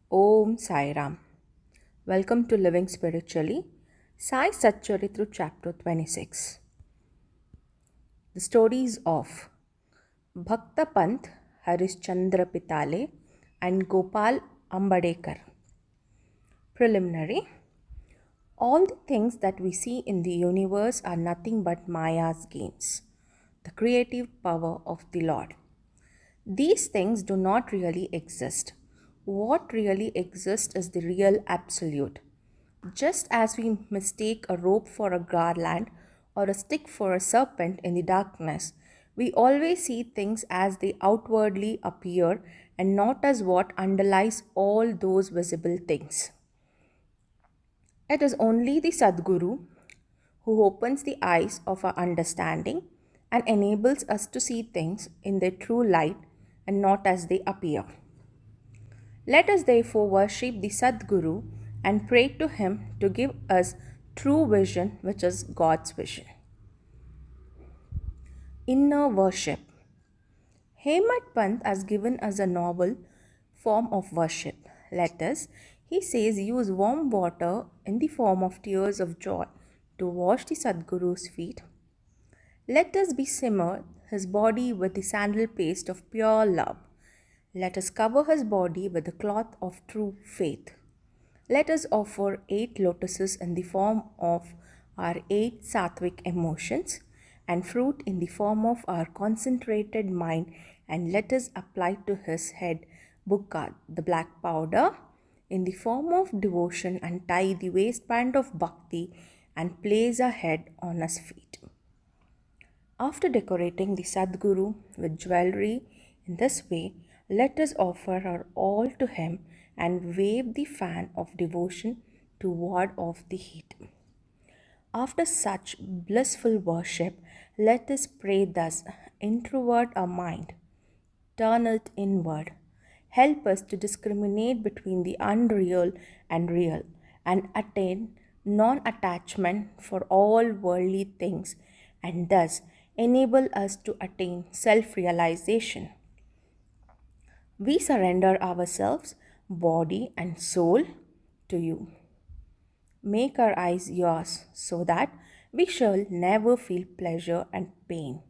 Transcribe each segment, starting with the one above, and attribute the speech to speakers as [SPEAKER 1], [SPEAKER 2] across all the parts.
[SPEAKER 1] Om Sai Ram. Welcome to Living Spiritually. Sai Satcharitra Chapter 26. The stories of Bhakta Panth, Harishchandra Pitale, and Gopal Ambadekar. Preliminary. All the things that we see in the universe are nothing but Maya's games, the creative power of the Lord. These things do not really exist. What really exists is the real absolute. Just as we mistake a rope for a garland or a stick for a serpent in the darkness, we always see things as they outwardly appear and not as what underlies all those visible things. It is only the Sadguru who opens the eyes of our understanding and enables us to see things in their true light and not as they appear. Let us therefore worship the Sadguru and pray to him to give us true vision, which is God's vision. Inner worship. Hemad Pant has given us a novel form of worship. Let us, he says, use warm water in the form of tears of joy to wash the Sadguru's feet. Let us besimmer his body with the sandal paste of pure love. Let us cover his body with the cloth of true faith. Let us offer 8 lotuses in the form of our 8 sattvic emotions and fruit in the form of our concentrated mind, and let us apply to his head bukka, the black powder, in the form of devotion, and tie the waistband of bhakti and place our head on his feet. After decorating the Sadguru with jewelry in this way, let us offer our all to him and wave the fan of devotion to ward off the heat. After such blissful worship, let us pray thus: introvert our mind, turn it inward, help us to discriminate between the unreal and real, and attain non-attachment for all worldly things, and thus enable us to attain self-realization. We surrender ourselves, body and soul, to you. Make our eyes yours so that we shall never feel pleasure and pain.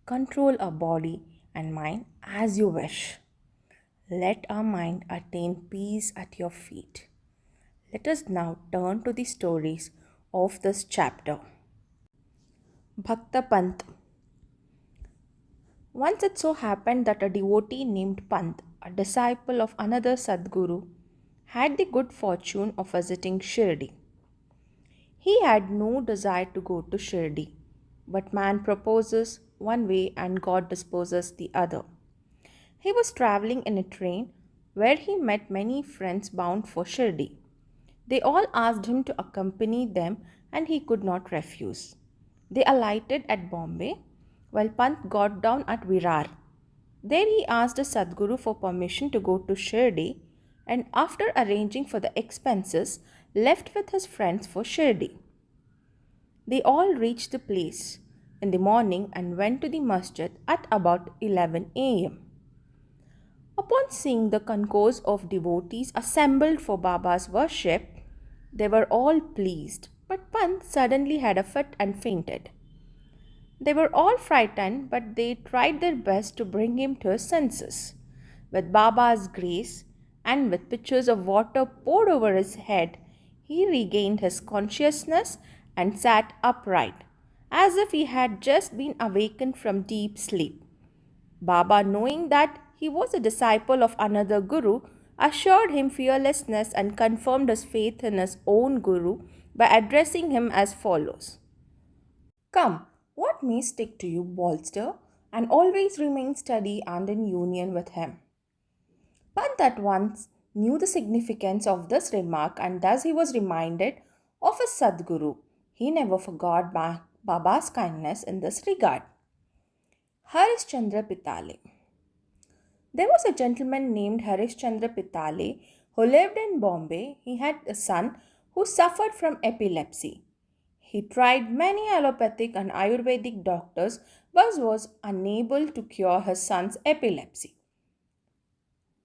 [SPEAKER 1] Control our body and mind as you wish. Let our mind attain peace at your feet. Let us now turn to the stories of this chapter. Bhakta Pant. Once it so happened that a devotee named Pant, a disciple of another Sadguru, had the good fortune of visiting Shirdi. He had no desire to go to Shirdi, but man proposes one way and God disposes the other. He was traveling in a train where he met many friends bound for Shirdi. They all asked him to accompany them and he could not refuse. They alighted at Bombay while Pant got down at Virar. There he asked the Sadguru for permission to go to Shirdi, and after arranging for the expenses, left with his friends for Shirdi. They all reached the place in the morning and went to the masjid at about 11 a.m. Upon seeing the concourse of devotees assembled for Baba's worship, they were all pleased, but Pant suddenly had a fit and fainted. They were all frightened, but they tried their best to bring him to his senses. With Baba's grace and with pitchers of water poured over his head, he regained his consciousness and sat upright, as if he had just been awakened from deep sleep. Baba, knowing that he was a disciple of another Guru, assured him fearlessness and confirmed his faith in his own Guru by addressing him as follows: Come, what may stick to you, bolster, and always remain steady and in union with him. Pant at once knew the significance of this remark, and thus he was reminded of his Sadguru. He never forgot Baba's kindness in this regard. Harishchandra Pitale. There was a gentleman named Harishchandra Pitale who lived in Bombay. He had a son who suffered from epilepsy. He tried many allopathic and Ayurvedic doctors but was unable to cure his son's epilepsy.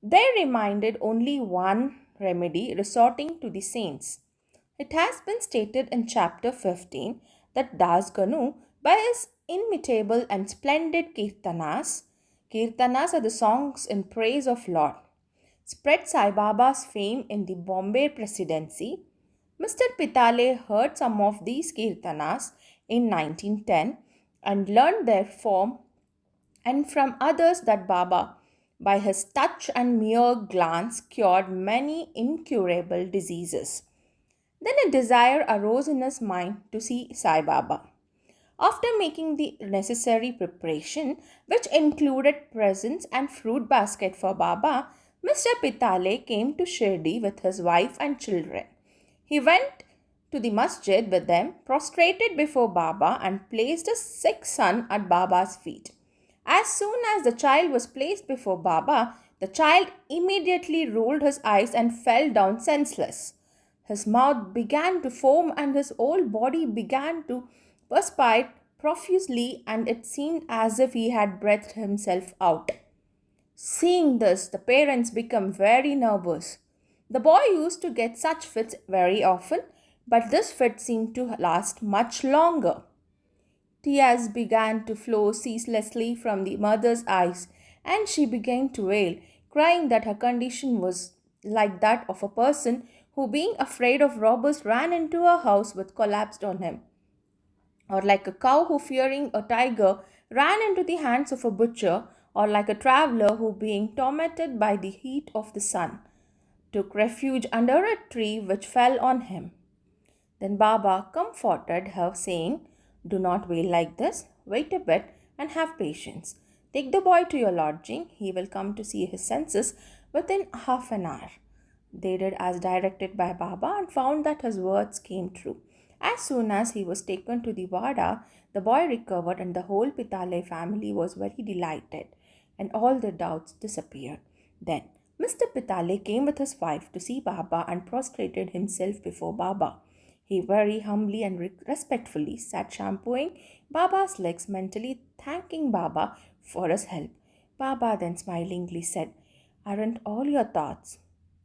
[SPEAKER 1] They reminded only one remedy, resorting to the saints. It has been stated in chapter 15 that Das Ganu, by his inimitable and splendid kirtanas are the songs in praise of Lord, spread Sai Baba's fame in the Bombay presidency. Mr. Pitale heard some of these kirtanas in 1910 and learned their form, and from others that Baba, by his touch and mere glance, cured many incurable diseases. Then a desire arose in his mind to see Sai Baba. After making the necessary preparation, which included presents and fruit basket for Baba, Mr. Pitale came to Shirdi with his wife and children. He went to the masjid with them, prostrated before Baba, and placed his sick son at Baba's feet. As soon as the child was placed before Baba, the child immediately rolled his eyes and fell down senseless. His mouth began to foam and his whole body began to perspire profusely, and it seemed as if he had breathed himself out. Seeing this, the parents became very nervous. The boy used to get such fits very often, but this fit seemed to last much longer. Tears began to flow ceaselessly from the mother's eyes, and she began to wail, crying that her condition was like that of a person who, being afraid of robbers, ran into a house which collapsed on him, or like a cow who, fearing a tiger, ran into the hands of a butcher, or like a traveler who, being tormented by the heat of the sun, took refuge under a tree which fell on him. Then Baba comforted her, saying, "Do not wail like this. Wait a bit and have patience. Take the boy to your lodging. He will come to see his senses within half an hour." They did as directed by Baba and found that his words came true. As soon as he was taken to the Wada, the boy recovered, and the whole Pitale family was very delighted, and all their doubts disappeared. Then Mr. Pitale came with his wife to see Baba and prostrated himself before Baba. He very humbly and respectfully sat shampooing Baba's legs, mentally thanking Baba for his help. Baba then smilingly said, "Aren't all your thoughts,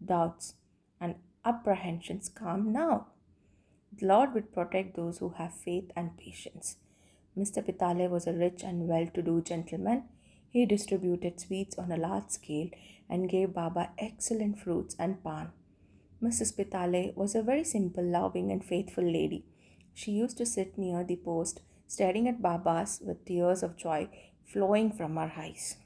[SPEAKER 1] doubts, and apprehensions calm now? The Lord will protect those who have faith and patience." Mr. Pitale was a rich and well to do gentleman. He distributed sweets on a large scale and gave Baba excellent fruits and pan. Mrs. Pitale was a very simple, loving, and faithful lady. She used to sit near the post, staring at Baba's with tears of joy flowing from her eyes.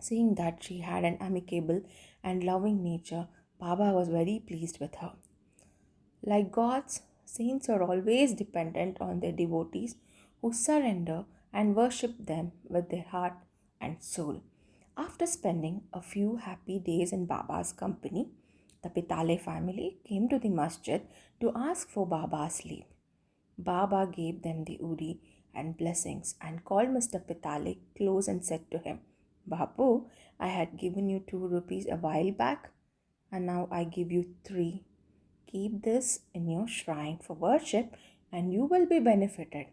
[SPEAKER 1] Seeing that she had an amicable and loving nature, Baba was very pleased with her. Like gods, saints are always dependent on their devotees who surrender and worship them with their heart and soul. After spending a few happy days in Baba's company, the Pitale family came to the masjid to ask for Baba's leave. Baba gave them the udi and blessings and called Mr. Pitale close and said to him, "Babu, I had given you 2 rupees a while back, and now I give you 3. Keep this in your shrine for worship and you will be benefited."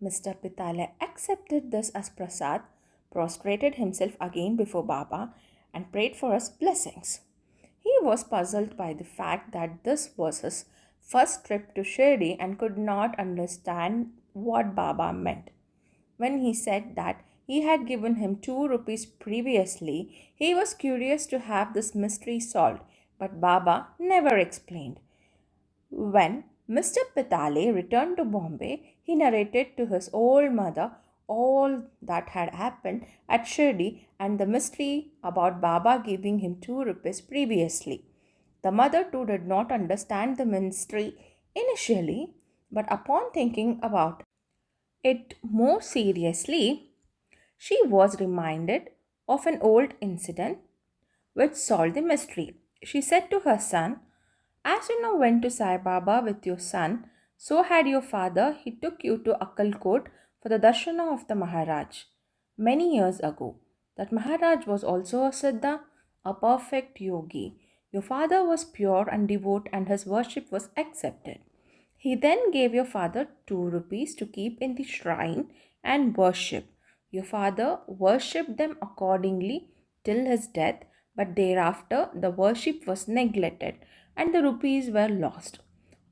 [SPEAKER 1] Mr. Pitale accepted this as prasad, prostrated himself again before Baba, and prayed for his blessings. He was puzzled by the fact that this was his first trip to Shirdi and could not understand what Baba meant. When he said that he had given him 2 rupees previously, he was curious to have this mystery solved, but Baba never explained. When Mr. Pitale returned to Bombay, he narrated to his old mother all that had happened at Shirdi and the mystery about Baba giving him 2 rupees previously. The mother too did not understand the mystery initially, but upon thinking about it more seriously, she was reminded of an old incident which solved the mystery. She said to her son, "As you now went to Sai Baba with your son, so had your father. He took you to Akkalkot for the darshana of the Maharaj many years ago. That Maharaj was also a Siddha, a perfect yogi. Your father was pure and devout, and his worship was accepted. He then gave your father 2 rupees to keep in the shrine and worship. Your father worshipped them accordingly till his death, But thereafter, the worship was neglected and the rupees were lost.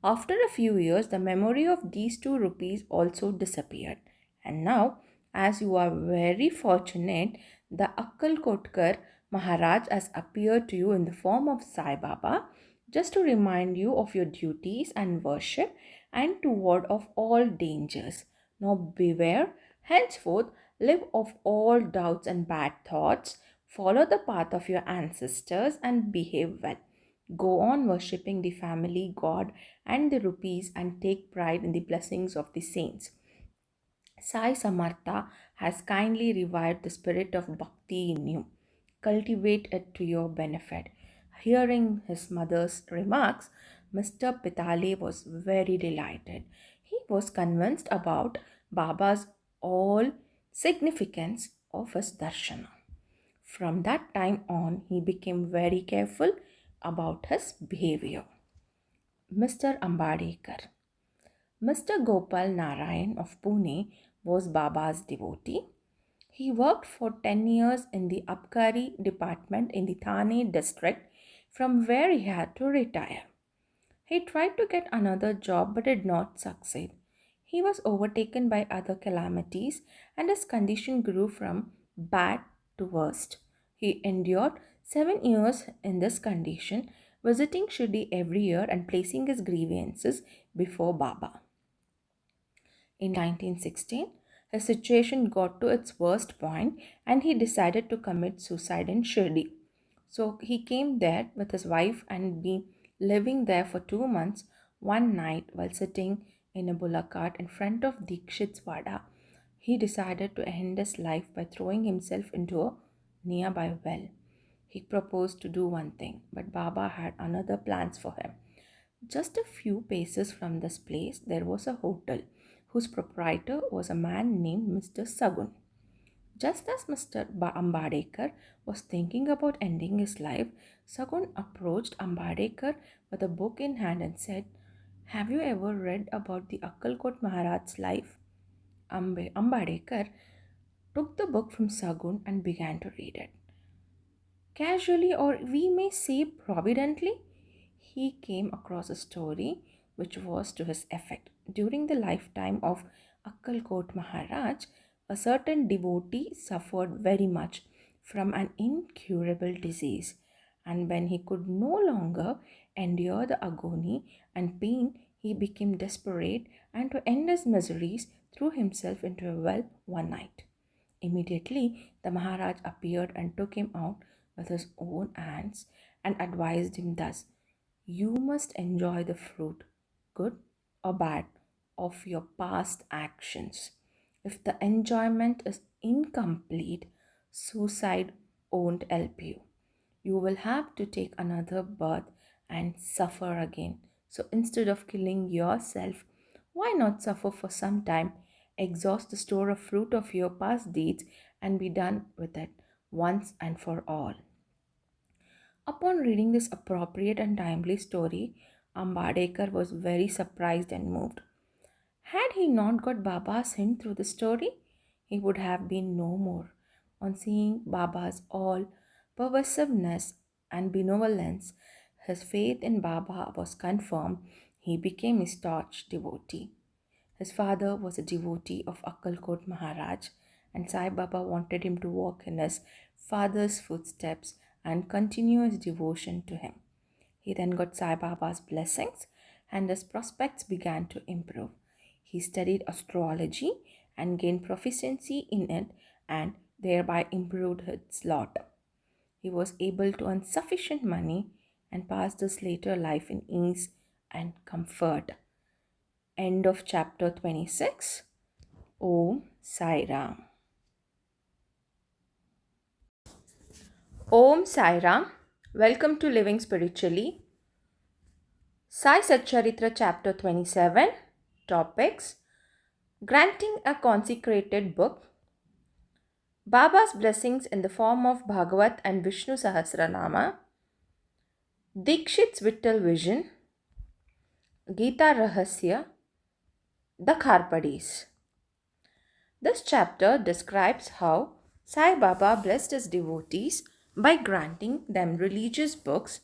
[SPEAKER 1] After a few years, the memory of these two rupees also disappeared. And now, as you are very fortunate, the Akkalkotkar Maharaj has appeared to you in the form of Sai Baba, just to remind you of your duties and worship and to ward off all dangers. Now beware, henceforth live off all doubts and bad thoughts, follow the path of your ancestors and behave well. Go on worshipping the family god and the rupees and take pride in the blessings of the saints. Sai Samartha has kindly revived the spirit of bhakti in you. Cultivate it to your benefit. Hearing his mother's remarks, Mr. Pitale was very delighted. He was convinced about Baba's all significance of his darshana. From that time on, he became very careful about his behavior. Mr. Ambadekar. Mr. Gopal Narayan of Pune was Baba's devotee. He worked for 10 years in the Abkari department in the Thane district, from where he had to retire. He tried to get another job but did not succeed. He was overtaken by other calamities and his condition grew from bad to worst. He endured 7 years in this condition, visiting Shirdi every year and placing his grievances before Baba. In 1916, his situation got to its worst point and he decided to commit suicide in Shirdi. So he came there with his wife and been living there for 2 months. One night, while sitting in a bullock cart in front of Dikshit's Vada, he decided to end his life by throwing himself into a nearby well. He proposed to do one thing, but Baba had another plans for him. Just a few paces from this place, there was a hotel whose proprietor was a man named Mr. Sagun. Just as Mr. Ambadekar was thinking about ending his life, Sagun approached Ambadekar with a book in hand and said, "Have you ever read about the Akkalkot Maharaj's life?" Ambadekar took the book from Sagun and began to read it. Casually, or we may say providently, he came across a story which was to his effect. During the lifetime of Akkalkot Maharaj, a certain devotee suffered very much from an incurable disease, and when he could no longer endure the agony and pain, he became desperate and to end his miseries threw himself into a well one night. Immediately, the Maharaj appeared and took him out with his own hands and advised him thus: "You must enjoy the fruit, good or bad, of your past actions. If the enjoyment is incomplete, suicide won't help you. You will have to take another birth and suffer again. So instead of killing yourself, why not suffer for some time, exhaust the store of fruit of your past deeds, and be done with it once and for all?" Upon reading this appropriate and timely story, Ambadekar was very surprised and moved. Had he not got Baba's hint through the story, he would have been no more. On seeing Baba's all pervasiveness and benevolence, his faith in Baba was confirmed. He became a staunch devotee. His father was a devotee of Akkalkot Maharaj, and Sai Baba wanted him to walk in his father's footsteps and continue his devotion to him. He then got Sai Baba's blessings and his prospects began to improve. He studied astrology and gained proficiency in it and thereby improved his lot. He was able to earn sufficient money and passed his later life in ease and comfort. End of chapter 26. Om Sai Ram. Om Sai Ram. Welcome to Living Spiritually. Sai Satcharitra Chapter 27. Topics: Granting a consecrated book, Baba's blessings in the form of Bhagavat and Vishnu Sahasranama, Dikshit's Vittal vision, Gita Rahasya, the Kharpadis. This chapter describes how Sai Baba blessed his devotees by granting them religious books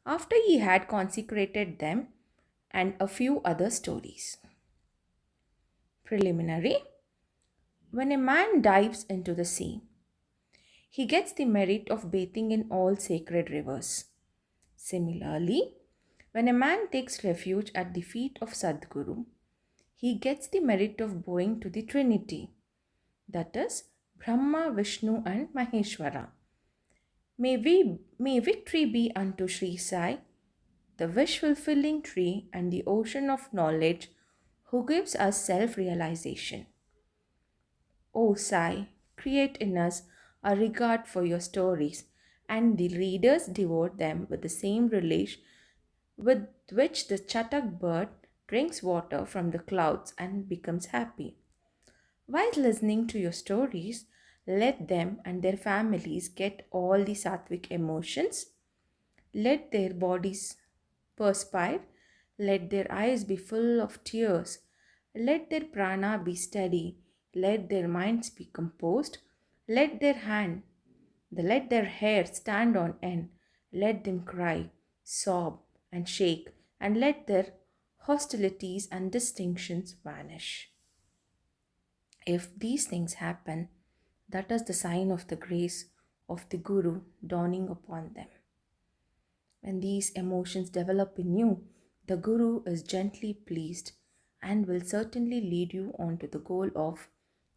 [SPEAKER 1] after he had consecrated them and a few other stories. Preliminary. When a man dives into the sea, he gets the merit of bathing in all sacred rivers. Similarly, when a man takes refuge at the feet of Sadguru, he gets the merit of bowing to the Trinity, that is, Brahma, Vishnu, and Maheshwara. May victory be unto Sri Sai, the wish fulfilling tree and the ocean of knowledge, who gives us self realization. O Sai, create in us a regard for your stories, and the readers devote them with the same relish with which the chatak bird drinks water from the clouds and becomes happy. While listening to your stories, let them and their families get all the sattvic emotions. Let their bodies perspire. Let their eyes be full of tears. Let their prana be steady. Let their minds be composed. Let their let their hair stand on end. Let them cry, sob, and shake, and let their hostilities and distinctions vanish. If these things happen, that is the sign of the grace of the Guru dawning upon them. When these emotions develop in you, the Guru is gently pleased and will certainly lead you on to the goal of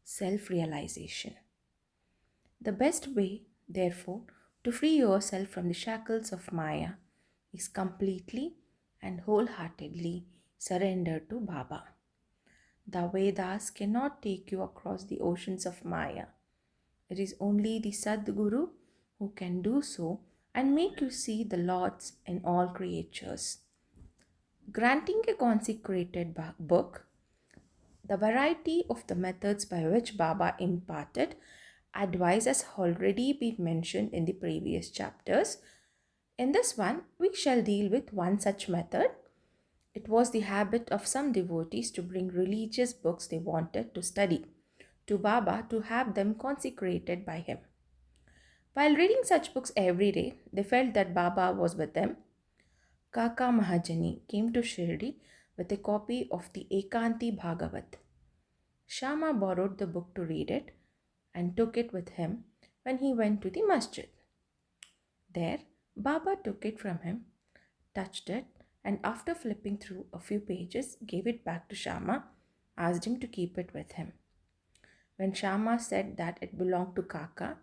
[SPEAKER 1] self realization. The best way, therefore, to free yourself from the shackles of Maya is completely and wholeheartedly surrender to Baba. The Vedas cannot take you across the oceans of Maya. It is only the Sadguru who can do so and make you see the Lords in all creatures. Granting a consecrated book, the variety of the methods by which Baba imparted advice has already been mentioned in the previous chapters. In this one, we shall deal with one such method. It was the habit of some devotees to bring religious books they wanted to study to Baba to have them consecrated by him. While reading such books every day, they felt that Baba was with them. Kaka Mahajani came to Shirdi with a copy of the Ekanti Bhagavat. Shama borrowed the book to read it and took it with him when he went to the masjid. There, Baba took it from him, touched it, and after flipping through a few pages, gave it back to Shama, asked him to keep it with him. When Shama said that it belonged to Kaka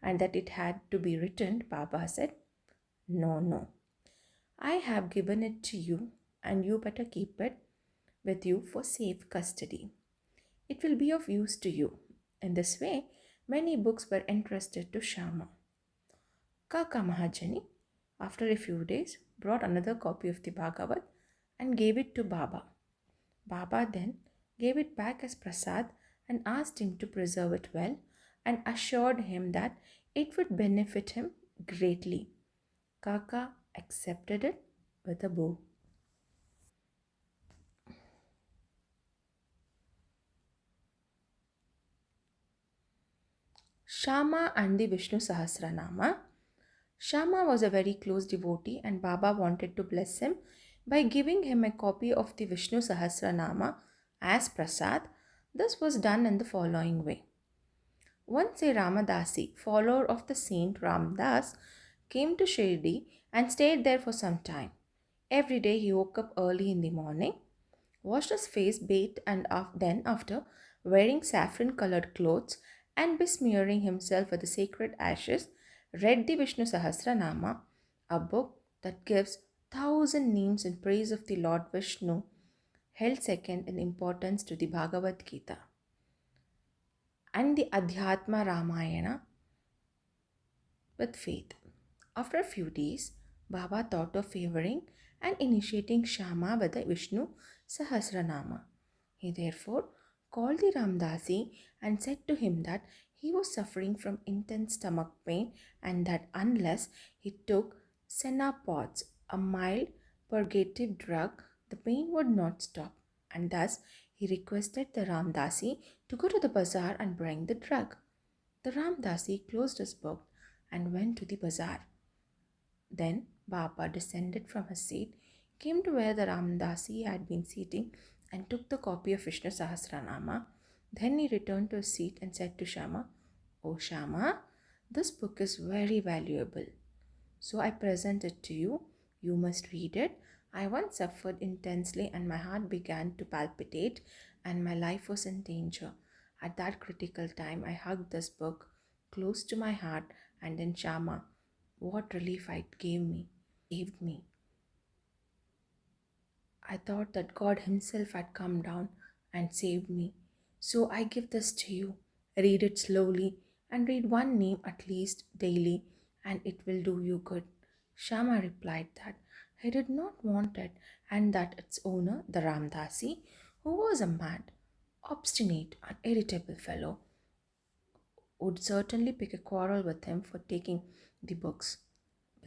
[SPEAKER 1] and that it had to be returned, Baba said, "No, no. I have given it to you and you better keep it with you for safe custody. It will be of use to you." In this way, many books were entrusted to Shama. Kaka Mahajani, after a few days, brought another copy of the Bhagavat and gave it to Baba. Baba then gave it back as prasad and asked him to preserve it well and assured him that it would benefit him greatly. Kaka accepted it with a bow. Shama and the Vishnu Sahasranama. Shama was a very close devotee and Baba wanted to bless him by giving him a copy of the Vishnu Sahasranama as prasad. This was done in the following way. Once a Ramadasi, follower of the saint Ramdas, came to Shirdi and stayed there for some time. Every day he woke up early in the morning, washed his face, bathed, and then, after wearing saffron colored clothes and besmearing himself with the sacred ashes, read the Vishnu Sahasranama, a book that gives 1,000 names in praise of the Lord Vishnu, held second in importance to the Bhagavad Gita and the Adhyatma Ramayana with faith. After a few days, Baba thought of favoring and initiating Shama with the Vishnu Sahasranama. He therefore called the Ramdasi and said to him that he was suffering from intense stomach pain and that unless he took Senapods, a mild purgative drug, the pain would not stop. And thus he requested the Ramdasi to go to the bazaar and bring the drug. The Ramdasi closed his book and went to the bazaar. Then Baba descended from his seat, came to where the Ramdasi had been sitting, and took the copy of Vishnu Sahasranama. Then he returned to his seat and said to Shama, "Oh Shama, this book is very valuable. So I present it to you. You must read it. I once suffered intensely and my heart began to palpitate and my life was in danger. At that critical time, I hugged this book close to my heart and then Shama, what relief it gave me, saved me. I thought that God Himself had come down and saved me. So I give this to you. Read it slowly and read one name at least daily, and it will do you good." Shama replied that he did not want it, and that its owner, the Ramdasi, who was a mad, obstinate, and irritable fellow, would certainly pick a quarrel with him for taking the books.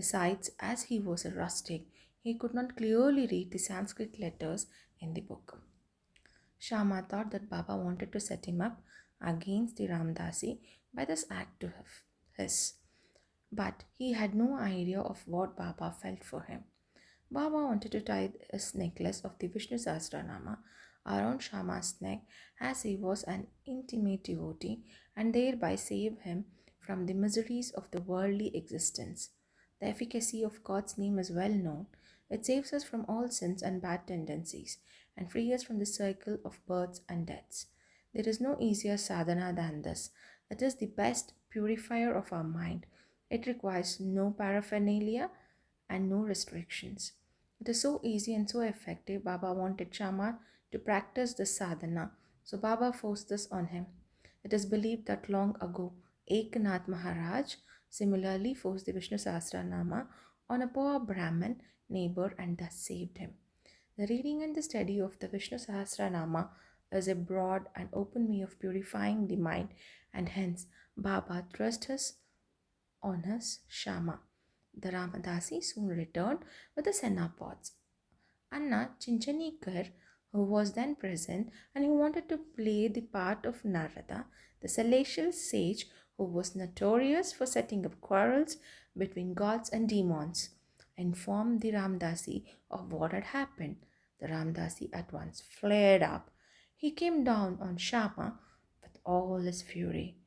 [SPEAKER 1] Besides, as he was a rustic, he could not clearly read the Sanskrit letters in the book. Shama thought that Baba wanted to set him up against the Ramdasi by this act of his, but he had no idea of what Baba felt for him. Baba wanted to tie his necklace of the Vishnu Sahasranama around Shama's neck as he was an intimate devotee and thereby save him from the miseries of the worldly existence. The efficacy of God's name is well known. It saves us from all sins and bad tendencies and frees us from the cycle of births and deaths. There is no easier sadhana than this. It is the best purifier of our mind. It requires no paraphernalia and no restrictions. It is so easy and so effective. Baba wanted Shama to practice this sadhana, so Baba forced this on him. It is believed that long ago, Eknath Maharaj similarly forced the Vishnu Sahasranama on a poor Brahmin neighbor and thus saved him. The reading and the study of the Vishnu Sahasranama is a broad and open way of purifying the mind, and hence Baba thrust his on his Shama. The Ramadasi soon returned with the Senapods. Anna Chinchanikar, who was then present and who wanted to play the part of Narada, the celestial sage who was notorious for setting up quarrels between gods and demons, informed the Ramdasi of what had happened. The Ramdasi at once flared up. He came down on Shama with all his fury.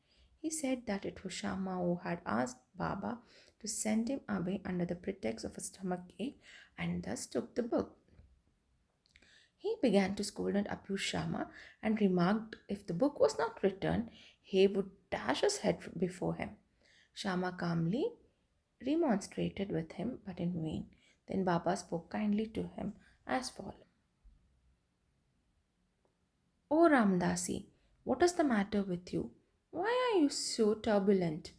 [SPEAKER 1] He said that it was Shama who had asked Baba to send him away under the pretext of a stomach ache and thus took the book. He began to scold and abuse Shama and remarked if the book was not returned, he would dash his head before him. Shama calmly remonstrated with him, but in vain. Then Baba spoke kindly to him as follows: "O Ramdasi, what is the matter with you? Why are you so turbulent?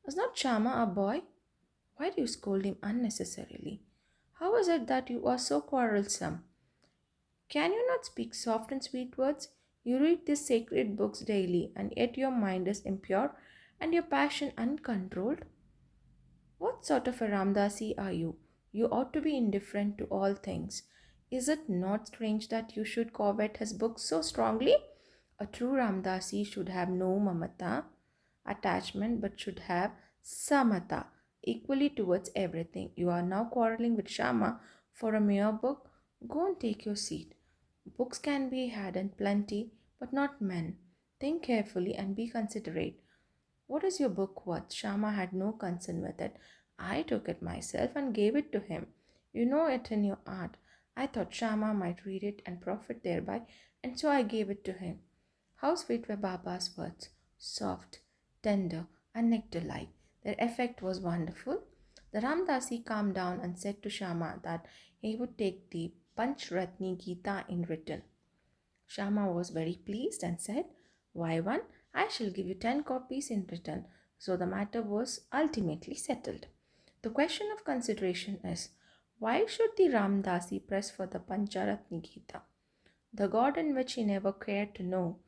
[SPEAKER 1] Is not Shama a boy? Why do you scold him unnecessarily? How is it that you are so quarrelsome? Can you not speak soft and sweet words? You read these sacred books daily, and yet your mind is impure and your passion uncontrolled. What sort of a Ramdasi are you? You ought to be indifferent to all things. Is it not strange that you should covet his books so strongly? A true Ramdasi should have no mamata, attachment, but should have samata, equally towards everything. You are now quarreling with Shama for a mere book. Go and take your seat. Books can be had in plenty, but not men. Think carefully and be considerate. What is your book worth? Shama had no concern with it. I took it myself and gave it to him. You know it in your art. I thought Shama might read it and profit thereby, and so I gave it to him." How sweet were Baba's words, soft, tender, and nectar-like. Their effect was wonderful. The Ramdasi calmed down and said to Shama that he would take the Panchratni Gita in return. Shama was very pleased and said, "Why one? I shall give you 10 copies in return." So the matter was ultimately settled. The question of consideration is, why should the Ramdasi press for the Pancharatni Gita, the God in which he never cared to know?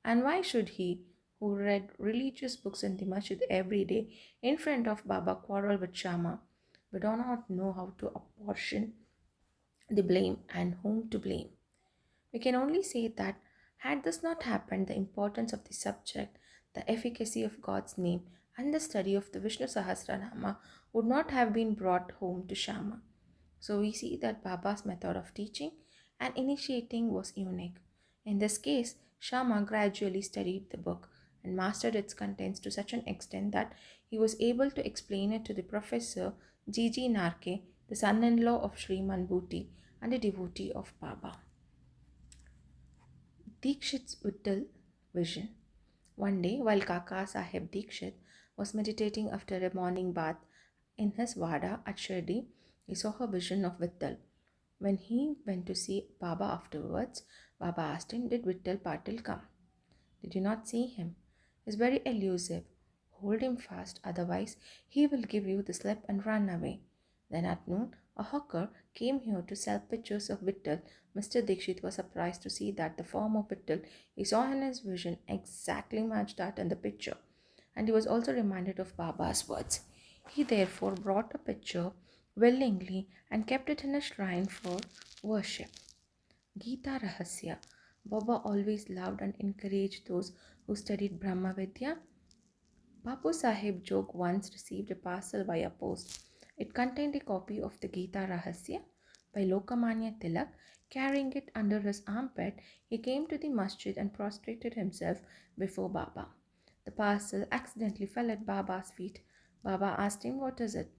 [SPEAKER 1] And why should he, who read religious books in the masjid every day in front of Baba, quarrel with Shama? We do not know how to apportion the blame and whom to blame. We can only say that had this not happened, the importance of the subject, the efficacy of God's name, and the study of the Vishnu Sahasranama would not have been brought home to Shama. So we see that Baba's method of teaching and initiating was unique. In this case, Shama gradually studied the book and mastered its contents to such an extent that he was able to explain it to the professor Gigi Narke, the son-in-law of Sriman Bhuti and a devotee of Baba. Dikshit's Vittal vision. One day, while Kaka Sahib Dikshit was meditating after a morning bath in his vada at Shirdi, he saw a vision of Vittal. When he went to see Baba afterwards, Baba asked him, "Did Vittal Patil come?" "Did you not see him? He is very elusive. Hold him fast, otherwise he will give you the slip and run away." Then at noon, a hawker came here to sell pictures of Vittal. Mr. Dikshit was surprised to see that the form of Vittal he saw in his vision exactly matched that in the picture, and he was also reminded of Baba's words. He therefore brought a picture willingly and kept it in a shrine for worship. Gita Rahasya. Baba always loved and encouraged those who studied Brahma Vidya. Bapu Sahib Jog once received a parcel via post. It contained a copy of the Gita Rahasya by Lokamanya Tilak. Carrying it under his armpit, he came to the masjid and prostrated himself before Baba. The parcel accidentally fell at Baba's feet. Baba asked him, "What is it?"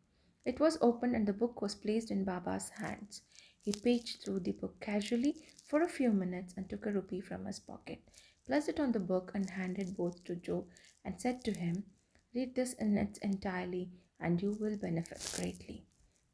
[SPEAKER 1] It was opened and the book was placed in Baba's hands. He paged through the book casually for a few minutes and took a rupee from his pocket, placed it on the book and handed both to Joe and said to him, "Read this in its entirety and you will benefit greatly."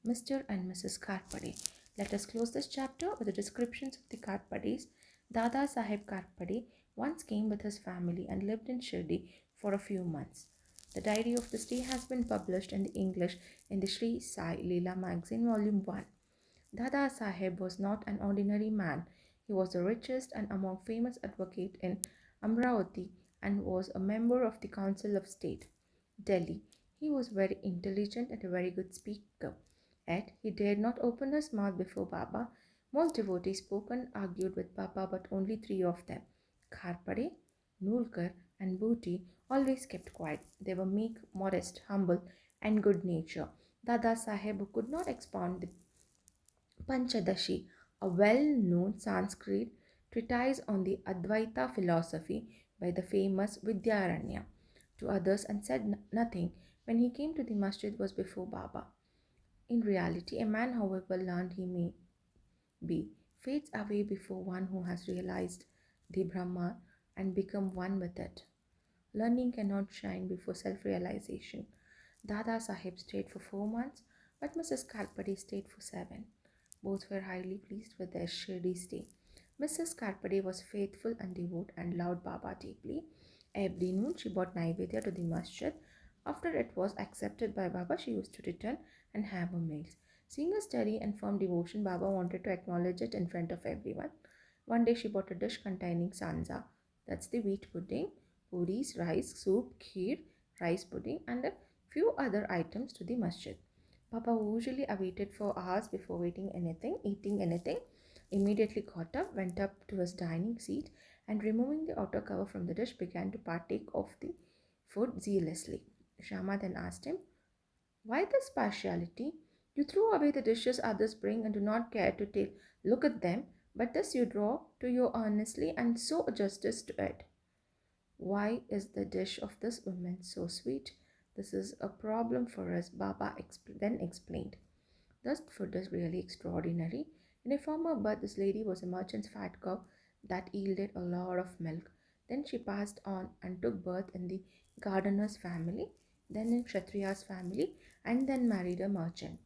[SPEAKER 1] Mr. and Mrs. Karpade. Let us close this chapter with the descriptions of the Karpades. Dada Sahib Karpade once came with his family and lived in Shirdi for a few months. The diary of this day has been published in English in the Sri Sai Leela magazine, volume 1. Dada Sahib was not an ordinary man. He was the richest and among famous advocate in Amravati and was a member of the Council of State, Delhi. He was very intelligent and a very good speaker. Yet he dared not open his mouth before Baba. Most devotees spoke and argued with Baba, but only three of them, Kharpade, Nulkar, and Bhuti, always kept quiet. They were meek, modest, humble, and good natured. Dada Sahib could not expound the Panchadashi, a well-known Sanskrit treatise on the Advaita philosophy by the famous Vidyaranya, to others and said nothing when he came to the masjid was before Baba. In reality, a man, however learned he may be, fades away before one who has realized the Brahma and become one with it. Learning cannot shine before self-realization. Dada Sahib stayed for 4 months, but Mrs. Karpade stayed for 7. Both were highly pleased with their Shirdi stay. Mrs. Karpade was faithful and devout and loved Baba deeply. Every noon she brought Naivedya to the masjid. After it was accepted by Baba, she used to return and have her meals. Seeing her steady and firm devotion, Baba wanted to acknowledge it in front of everyone. One day she bought a dish containing sanza, that's the wheat pudding, puris, rice, soup, kheer, rice pudding, and a few other items to the masjid. Papa, who usually awaited for hours before eating anything, immediately got up, went up to his dining seat, and removing the outer cover from the dish, began to partake of the food zealously. Shama then asked him, "Why this partiality? You throw away the dishes others bring and do not care to take look at them, but this you draw to you earnestly and show justice to it. Why is the dish of this woman so sweet? This is a problem for us," Baba then explained. "This food is really extraordinary. In a former birth, this lady was a merchant's fat cow that yielded a lot of milk. Then she passed on and took birth in the gardener's family, then in Kshatriya's family, and then married a merchant.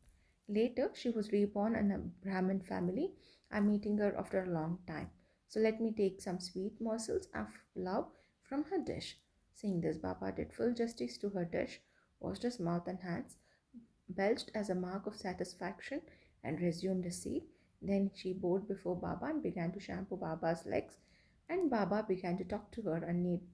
[SPEAKER 1] Later, she was reborn in a Brahmin family. I'm meeting her after a long time. So let me take some sweet morsels of love from her dish." Seeing this, Baba did full justice to her dish, washed his mouth and hands, belched as a mark of satisfaction, and resumed his seat. Then she bowed before Baba and began to shampoo Baba's legs, and Baba began to talk to her and knead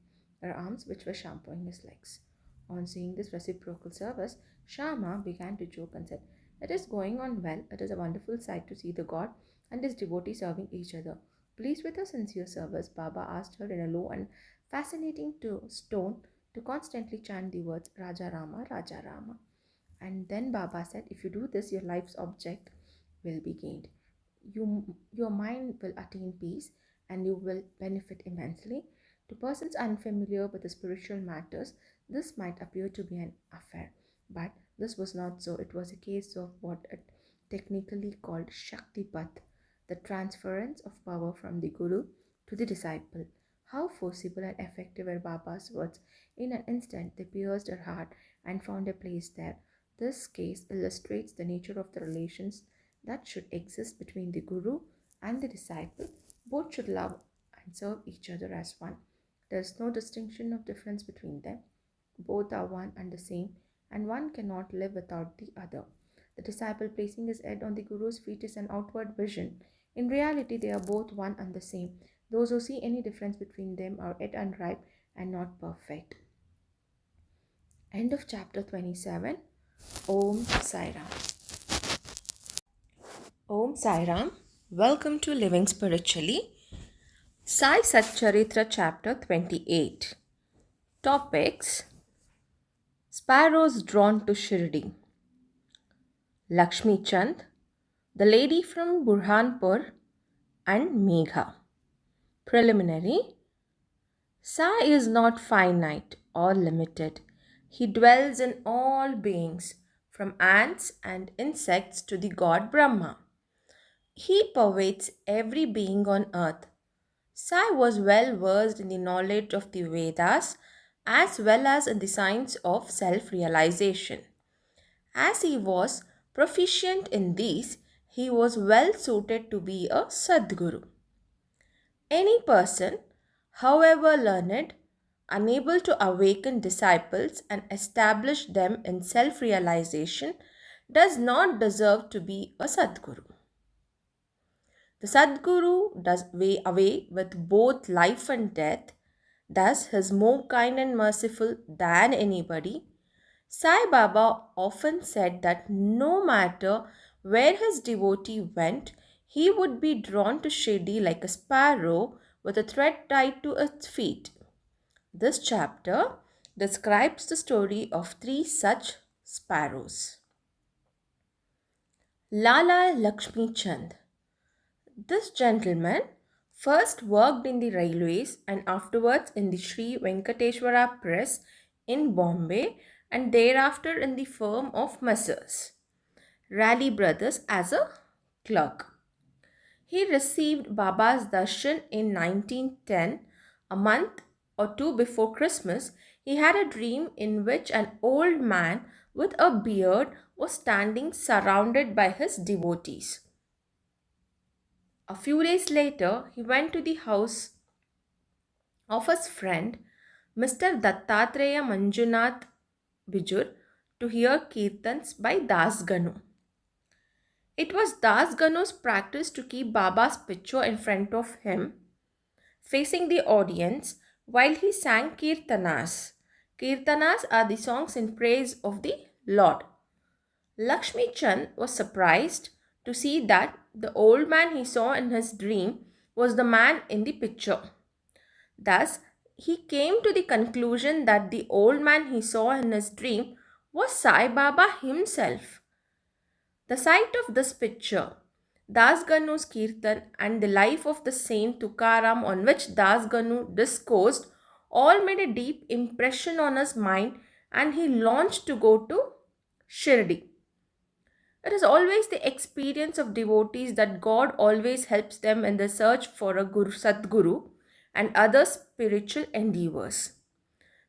[SPEAKER 1] her arms, which were shampooing his legs. On seeing this reciprocal service, Shama began to joke and said, "It is going on well. It is a wonderful sight to see the god and his devotees serving each other." Pleased with her sincere service, Baba asked her in a low and fascinating tone to constantly chant the words Raja Rama, Raja Rama. And then Baba said, if you do this, your life's object will be gained. Your mind will attain peace and you will benefit immensely. To persons unfamiliar with the spiritual matters, this might appear to be an affair, but this was not so. It was a case of what it technically called Shaktipat, the transference of power from the Guru to the disciple. How forcible and effective were Baba's words. In an instant, they pierced her heart and found a place there. This case illustrates the nature of the relations that should exist between the Guru and the disciple. Both should love and serve each other as one. There is no distinction of difference between them. Both are one and the same, and one cannot live without the other. The disciple placing his head on the Guru's feet is an outward vision. In reality, they are both one and the same. Those who see any difference between them are yet unripe and not perfect. End of chapter 27. Om Sai Ram. Om Sai Ram. Welcome to Living Spiritually. Sai Satcharitra Chapter 28. Topics: Sparrows drawn to Shirdi. Lakshmi Chand, the lady from Burhanpur, and Megha. Preliminary: Sai is not finite or limited. He dwells in all beings, from ants and insects to the god Brahma. He pervades every being on earth. Sai was well versed in the knowledge of the Vedas as well as in the science of self-realization. As he was proficient in these, he was well suited to be a Sadguru. Any person, however learned, unable to awaken disciples and establish them in self-realization, does not deserve to be a Sadguru. The Sadguru does weigh away with both life and death. Thus, he is more kind and merciful than anybody. Sai Baba often said that no matter where his devotee went, he would be drawn to Shirdi like a sparrow with a thread tied to its feet. This chapter describes the story of 3 such sparrows. Lala Lakshmi Chand. This gentleman first worked in the railways and afterwards in the Sri Venkateshwara Press in Bombay and thereafter in the firm of Messrs. Raleigh Brothers as a clerk. He received Baba's darshan in 1910. A month or two before Christmas, he had a dream in which an old man with a beard was standing surrounded by his devotees. A few days later, he went to the house of his friend, Mr. Dattatreya Manjunath Bijur, to hear kirtans by Das Ganu. It was Das Ganu's practice to keep Baba's picture in front of him, facing the audience, while he sang kirtanas. Kirtanas are the songs in praise of the Lord. Lakshmi Chand was surprised to see that the old man he saw in his dream was the man in the picture. Thus, he came to the conclusion that the old man he saw in his dream was Sai Baba himself. The sight of this picture, Das Ganu's Kirtan, and the life of the saint Tukaram on which Das Ganu discoursed all made a deep impression on his mind, and he launched to go to Shirdi. It is always the experience of devotees that God always helps them in the search for a Guru, Sadguru and other spiritual endeavors.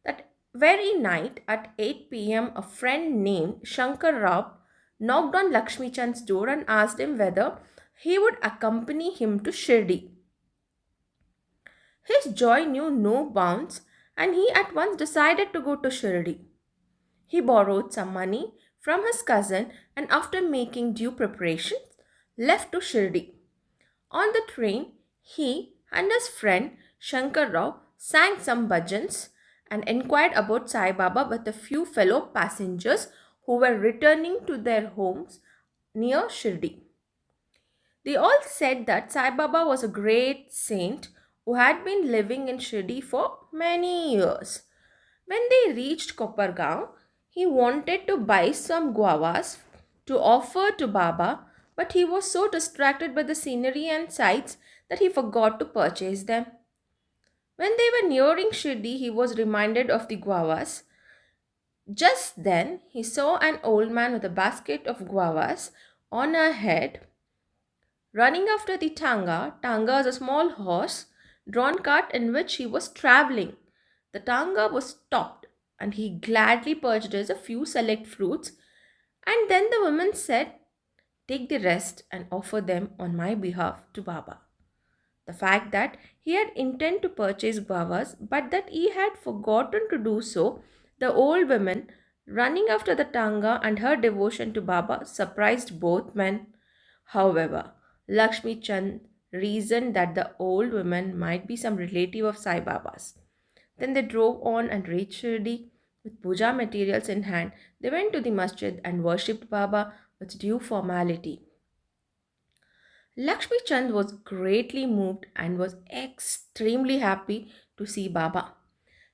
[SPEAKER 1] That very night at 8 p.m., a friend named Shankar Rao knocked on Lakshmi Chand's door and asked him whether he would accompany him to Shirdi. His joy knew no bounds and he at once decided to go to Shirdi. He borrowed some money from his cousin and after making due preparations, left to Shirdi. On the train, he and his friend Shankar Rao sang some bhajans and inquired about Sai Baba with a few fellow passengers who were returning to their homes near Shirdi. They all said that Sai Baba was a great saint who had been living in Shirdi for many years. When they reached Kopargaon, he wanted to buy some guavas to offer to Baba, but he was so distracted by the scenery and sights that he forgot to purchase them. When they were nearing Shirdi, he was reminded of the guavas. Just then, he saw an old man with a basket of guavas on her head running after the tanga. Tanga is a small horse drawn cart in which he was traveling. The tanga was stopped and he gladly purchased a few select fruits, and then the woman said, "Take the rest and offer them on my behalf to Baba." The fact that he had intent to purchase guavas but that he had forgotten to do so, the old woman running after the tanga and her devotion to Baba surprised both men. However, Lakshmi Chand reasoned that the old woman might be some relative of Sai Baba's. Then they drove on and reached Shirdi. With puja materials in hand, they went to the masjid and worshipped Baba with due formality. Lakshmi Chand was greatly moved and was extremely happy to see Baba.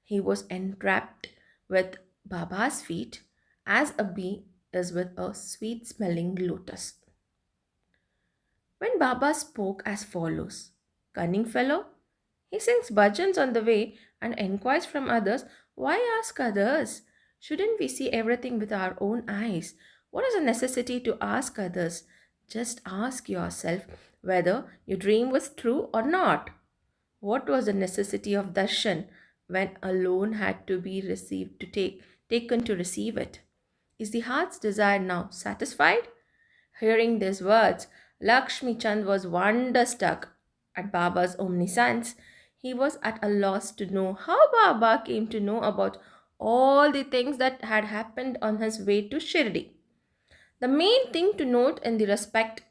[SPEAKER 1] He was entrapped with Baba's feet as a bee is with a sweet smelling lotus. When Baba spoke as follows: "Cunning fellow, he sings bhajans on the way and inquires from others. Why ask others? Shouldn't we see everything with our own eyes? What is the necessity to ask others? Just ask yourself whether your dream was true or not. What was the necessity of darshan when a loan had to be received to taken to receive it? Is the heart's desire now satisfied?" Hearing these words, Lakshmi Chand was wonderstruck at Baba's omniscience. He was at a loss to know how Baba came to know about all the things that had happened on his way to Shirdi. The main thing to note in the respect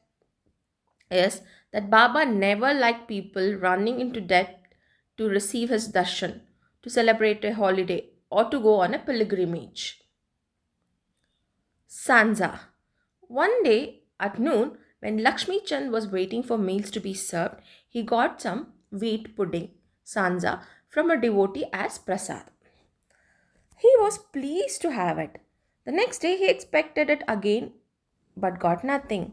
[SPEAKER 1] is that Baba never liked people running into debt to receive his darshan, to celebrate a holiday, or to go on a pilgrimage. Sanza. One day at noon, when Lakshmi Chand was waiting for meals to be served, he got some wheat pudding, sanza, from a devotee as prasad. He was pleased to have it. The next day he expected it again but got nothing.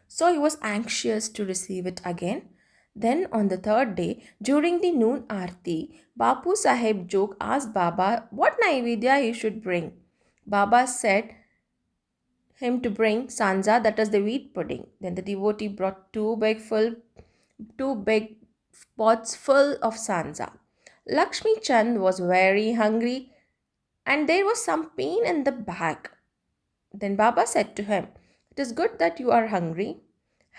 [SPEAKER 1] So he was anxious to receive it again. Then on the third day, during the noon arti, Bapu Sahib Jog asked Baba what naivedya he should bring. Baba said him to bring sanza, that is the wheat pudding. Then the devotee brought two big pots full of sanza. Lakshmi Chand was very hungry and there was some pain in the back. Then Baba said to him, "It is good that you are hungry.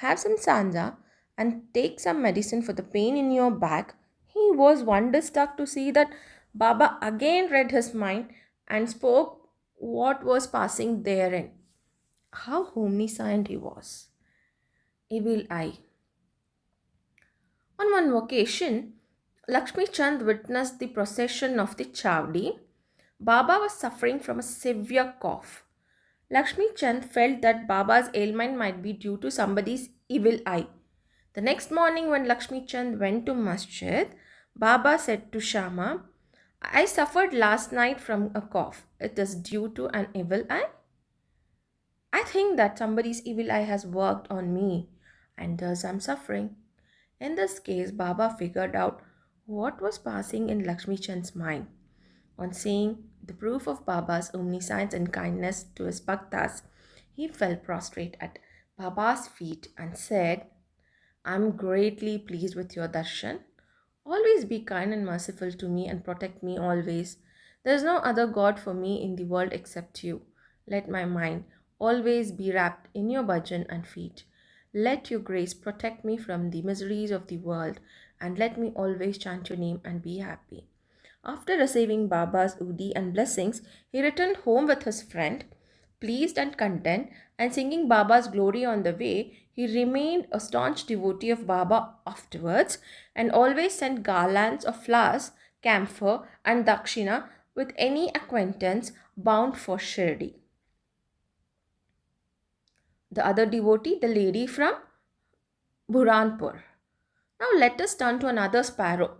[SPEAKER 1] Have some sanza and take some medicine for the pain in your back." He was wonderstruck to see that Baba again read his mind and spoke what was passing therein. How omniscient he was. Evil eye. On one occasion, Lakshmi Chand witnessed the procession of the Chavdi. Baba was suffering from a severe cough. Lakshmi Chand felt that Baba's ailment might be due to somebody's evil eye. The next morning, when Lakshmi Chand went to masjid, Baba said to Shama, "I suffered last night from a cough. It is due to an evil eye. I think that somebody's evil eye has worked on me and thus I'm suffering." In this case, Baba figured out what was passing in Lakshmi Chand's mind. On seeing the proof of Baba's omniscience and kindness to his bhaktas, he fell prostrate at Baba's feet and said, "I am greatly pleased with your darshan. Always be kind and merciful to me and protect me always. There is no other God for me in the world except you. Let my mind always be wrapped in your bhajan and feet. Let your grace protect me from the miseries of the world and let me always chant your name and be happy." After receiving Baba's odia and blessings, he returned home with his friend, pleased and content, and singing Baba's glory on the way. He remained a staunch devotee of Baba afterwards and always sent garlands of flowers, camphor, and dakshina with any acquaintance bound for Shirdi. The other devotee, the lady from Burhanpur. Now let us turn to another sparrow.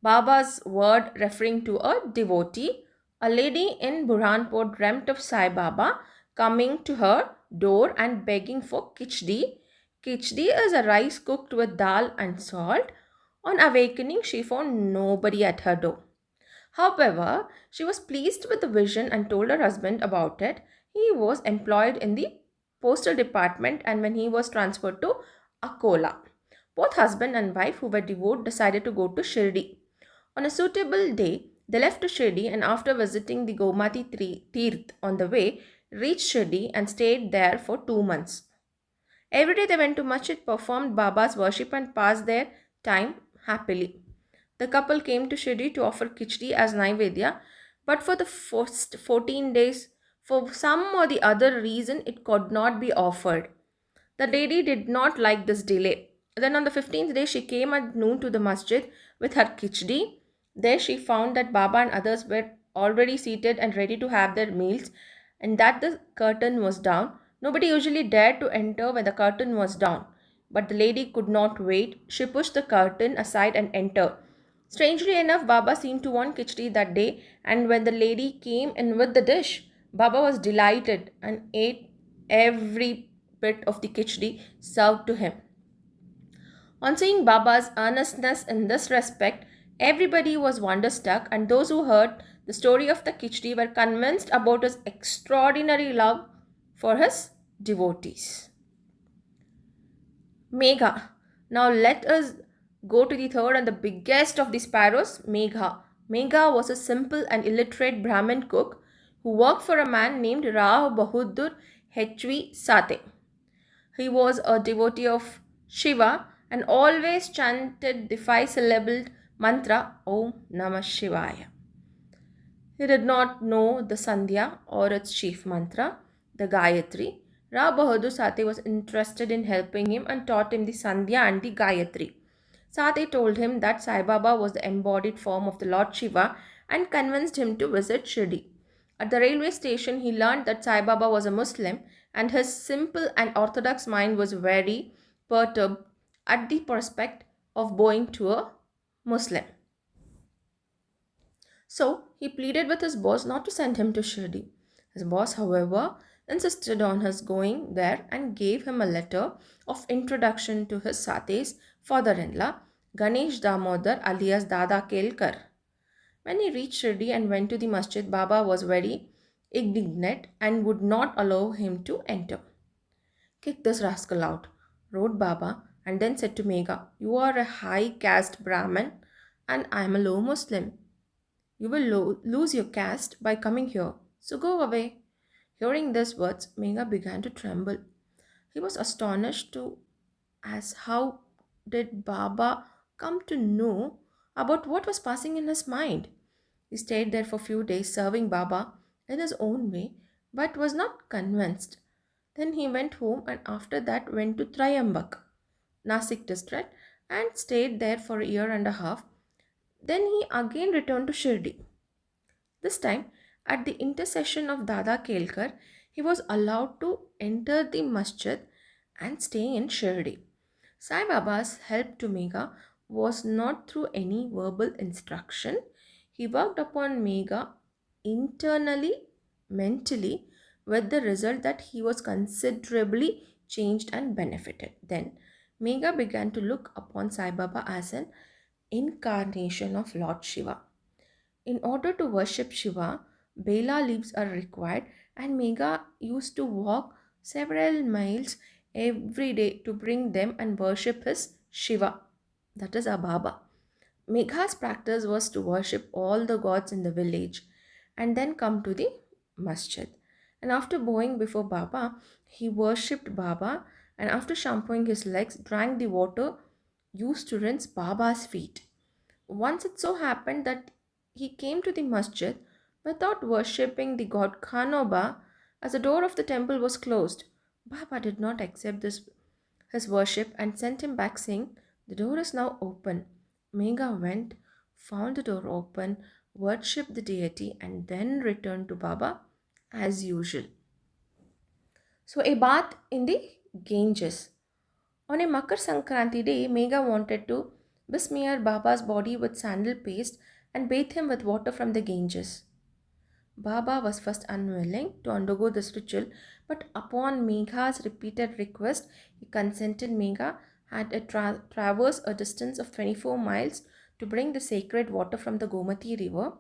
[SPEAKER 1] Baba's word referring to a devotee A lady in Burhanpur dreamt of Sai Baba coming to her door and begging for khichdi. Khichdi is a rice cooked with dal and salt. On awakening, she found nobody at her door. However, she was pleased with the vision and told her husband about it. He was employed in the postal department and when he was transferred to Akola. Both husband and wife, who were devout, decided to go to Shirdi. On a suitable day, they left to Shirdi and after visiting the Gomati Tirth on the way, reached Shirdi and stayed there for 2 months. Every day they went to masjid, performed Baba's worship and passed their time happily. The couple came to Shirdi to offer khichdi as Naivedya, but for the first 14 days, for some or the other reason, it could not be offered. The lady did not like this delay. Then on the 15th day, she came at noon to the masjid with her khichdi. There she found that Baba and others were already seated and ready to have their meals, and that the curtain was down. Nobody usually dared to enter when the curtain was down. But the lady could not wait. She pushed the curtain aside and entered. Strangely enough, Baba seemed to want khichdi that day, and when the lady came in with the dish, Baba was delighted and ate every bit of the khichdi served to him. On seeing Baba's earnestness in this respect, everybody was wonderstruck, and those who heard the story of the khichdi were convinced about his extraordinary love for his devotees. Megha. Now let us go to the third and the biggest of the sparrows, Megha. Megha was a simple and illiterate Brahmin cook who worked for a man named Rao Bahadur H.V. Sate. He was a devotee of Shiva and always chanted the 5-syllabled mantra Om Namah Shivaya. He did not know the Sandhya or its chief mantra, the Gayatri. Rao Bahadur Sate was interested in helping him and taught him the Sandhya and the Gayatri. Sate told him that Sai Baba was the embodied form of the Lord Shiva and convinced him to visit Shirdi. At the railway station, he learned that Sai Baba was a Muslim and his simple and orthodox mind was very perturbed at the prospect of bowing to a Muslim. So he pleaded with his boss not to send him to Shirdi. His boss, however, insisted on his going there and gave him a letter of introduction to his Sate's father-in-law, Ganesh Damodar alias Dada Kelkar. When he reached Shirdi and went to the masjid, Baba was very indignant and would not allow him to enter. "Kick this rascal out," wrote Baba, and then said to Megha, "You are a high caste Brahmin and I am a low Muslim. You will lose your caste by coming here, so go away." Hearing these words, Megha began to tremble. He was astonished to ask how did Baba come to know about what was passing in his mind. He stayed there for a few days serving Baba in his own way but was not convinced. Then he went home and after that went to Trayambak, Nasik district, and stayed there for a year and a half. Then he again returned to Shirdi. This time, at the intercession of Dada Kelkar, he was allowed to enter the masjid and stay in Shirdi. Sai Baba's help to Megha was not through any verbal instruction. He worked upon Megha internally, mentally, with the result that he was considerably changed and benefited. Then, Megha began to look upon Sai Baba as an incarnation of Lord Shiva. In order to worship Shiva, Bela leaves are required, and Megha used to walk several miles every day to bring them and worship his Shiva, that is our Baba. Megha's practice was to worship all the gods in the village and then come to the masjid. And after bowing before Baba, he worshipped Baba and after shampooing his legs, drank the water used to rinse Baba's feet. Once it so happened that he came to the masjid without worshipping the god Khanoba, as the door of the temple was closed. Baba did not accept his worship and sent him back saying, "The door is now open." Megha went, found the door open, worshipped the deity and then returned to Baba as usual. So a bath in the Ganges. On a Makar Sankranti day, Megha wanted to besmear Baba's body with sandal paste and bathe him with water from the Ganges. Baba was first unwilling to undergo this ritual, but upon Megha's repeated request, he consented. Megha had to traverse a distance of 24 miles to bring the sacred water from the Gomati river.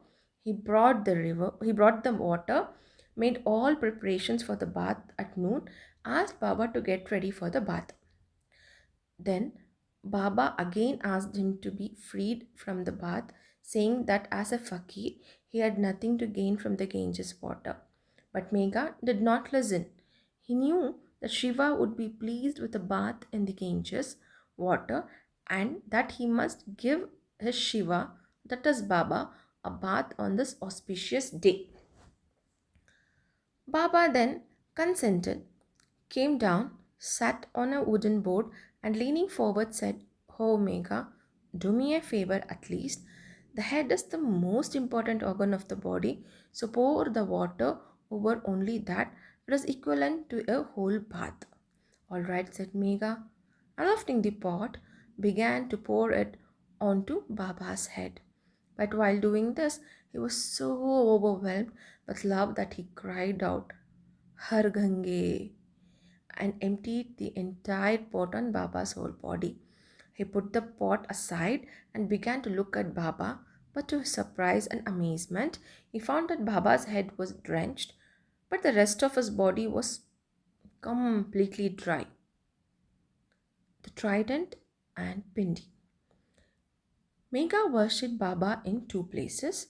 [SPEAKER 1] He brought the water, made all preparations for the bath at noon, asked Baba to get ready for the bath. Then Baba again asked him to be freed from the bath, saying that as a fakir he had nothing to gain from the Ganges water. But Megha did not listen. He knew that Shiva would be pleased with a bath in the Ganges water and that he must give his Shiva, that is Baba, a bath on this auspicious day. Baba then consented, came down, sat on a wooden board, and leaning forward said, "Oh, Megha, do me a favor at least. The head is the most important organ of the body, so pour the water over only that. It is equivalent to a whole bath." "All right," said Megha, and lifting the pot, began to pour it onto Baba's head. But while doing this, he was so overwhelmed with love that he cried out, "Har Gange," and emptied the entire pot on Baba's whole body. He put the pot aside and began to look at Baba, but to his surprise and amazement, he found that Baba's head was drenched, but the rest of his body was completely dry. The trident and Pindi. Megha worshipped Baba in two places.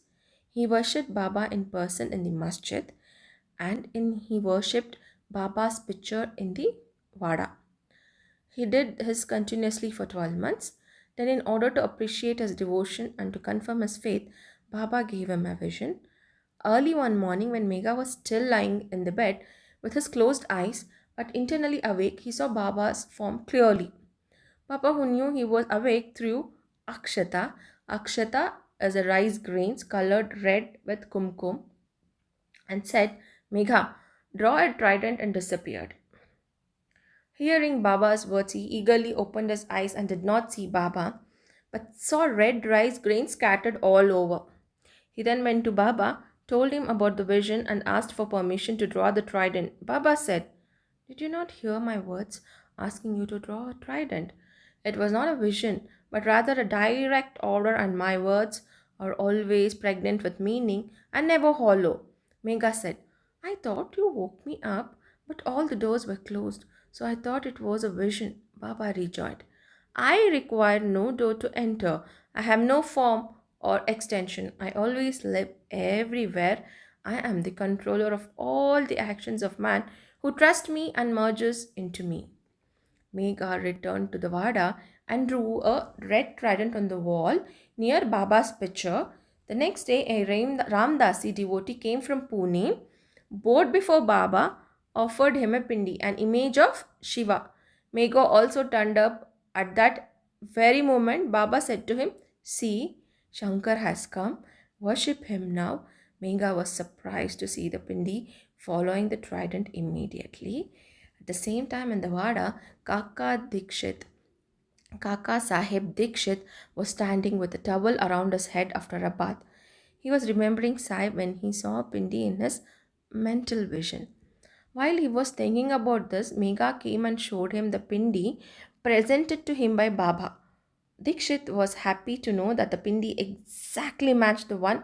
[SPEAKER 1] He worshipped Baba in person in the masjid, and he worshipped Baba's picture in the Vada. He did his continuously for 12 months. Then, in order to appreciate his devotion and to confirm his faith, Baba gave him a vision. Early one morning, when Megha was still lying in the bed with his closed eyes but internally awake, he saw Baba's form clearly. Baba, who knew he was awake, threw akshata. Akshata is a rice grains colored red with kumkum, and said, "Megha, draw a trident," and disappeared. Hearing Baba's words, he eagerly opened his eyes and did not see Baba, but saw red rice grains scattered all over. He then went to Baba, told him about the vision, and asked for permission to draw the trident. Baba said, "Did you not hear my words asking you to draw a trident? It was not a vision, but rather a direct order, and my words are always pregnant with meaning and never hollow." Megha said, "I thought you woke me up, but all the doors were closed, so I thought it was a vision." Baba rejoined, "I require no door to enter. I have no form or extension. I always live everywhere. I am the controller of all the actions of man who trusts me and merges into me." Megha returned to the Vada and drew a red trident on the wall near Baba's picture. The next day, a Ramdasi devotee came from Pune, bowed before Baba, offered him a pindi, an image of Shiva. Megha also turned up at that very moment. Baba said to him, "See, Shankar has come. Worship him now." Megha was surprised to see the pindi following the trident immediately. At the same time in the Vada, Kaka Sahib Dikshit was standing with a towel around his head after a bath. He was remembering Sai when he saw Pindi in his mental vision. While he was thinking about this, Megha came and showed him the Pindi presented to him by Baba. Dikshit was happy to know that the Pindi exactly matched the one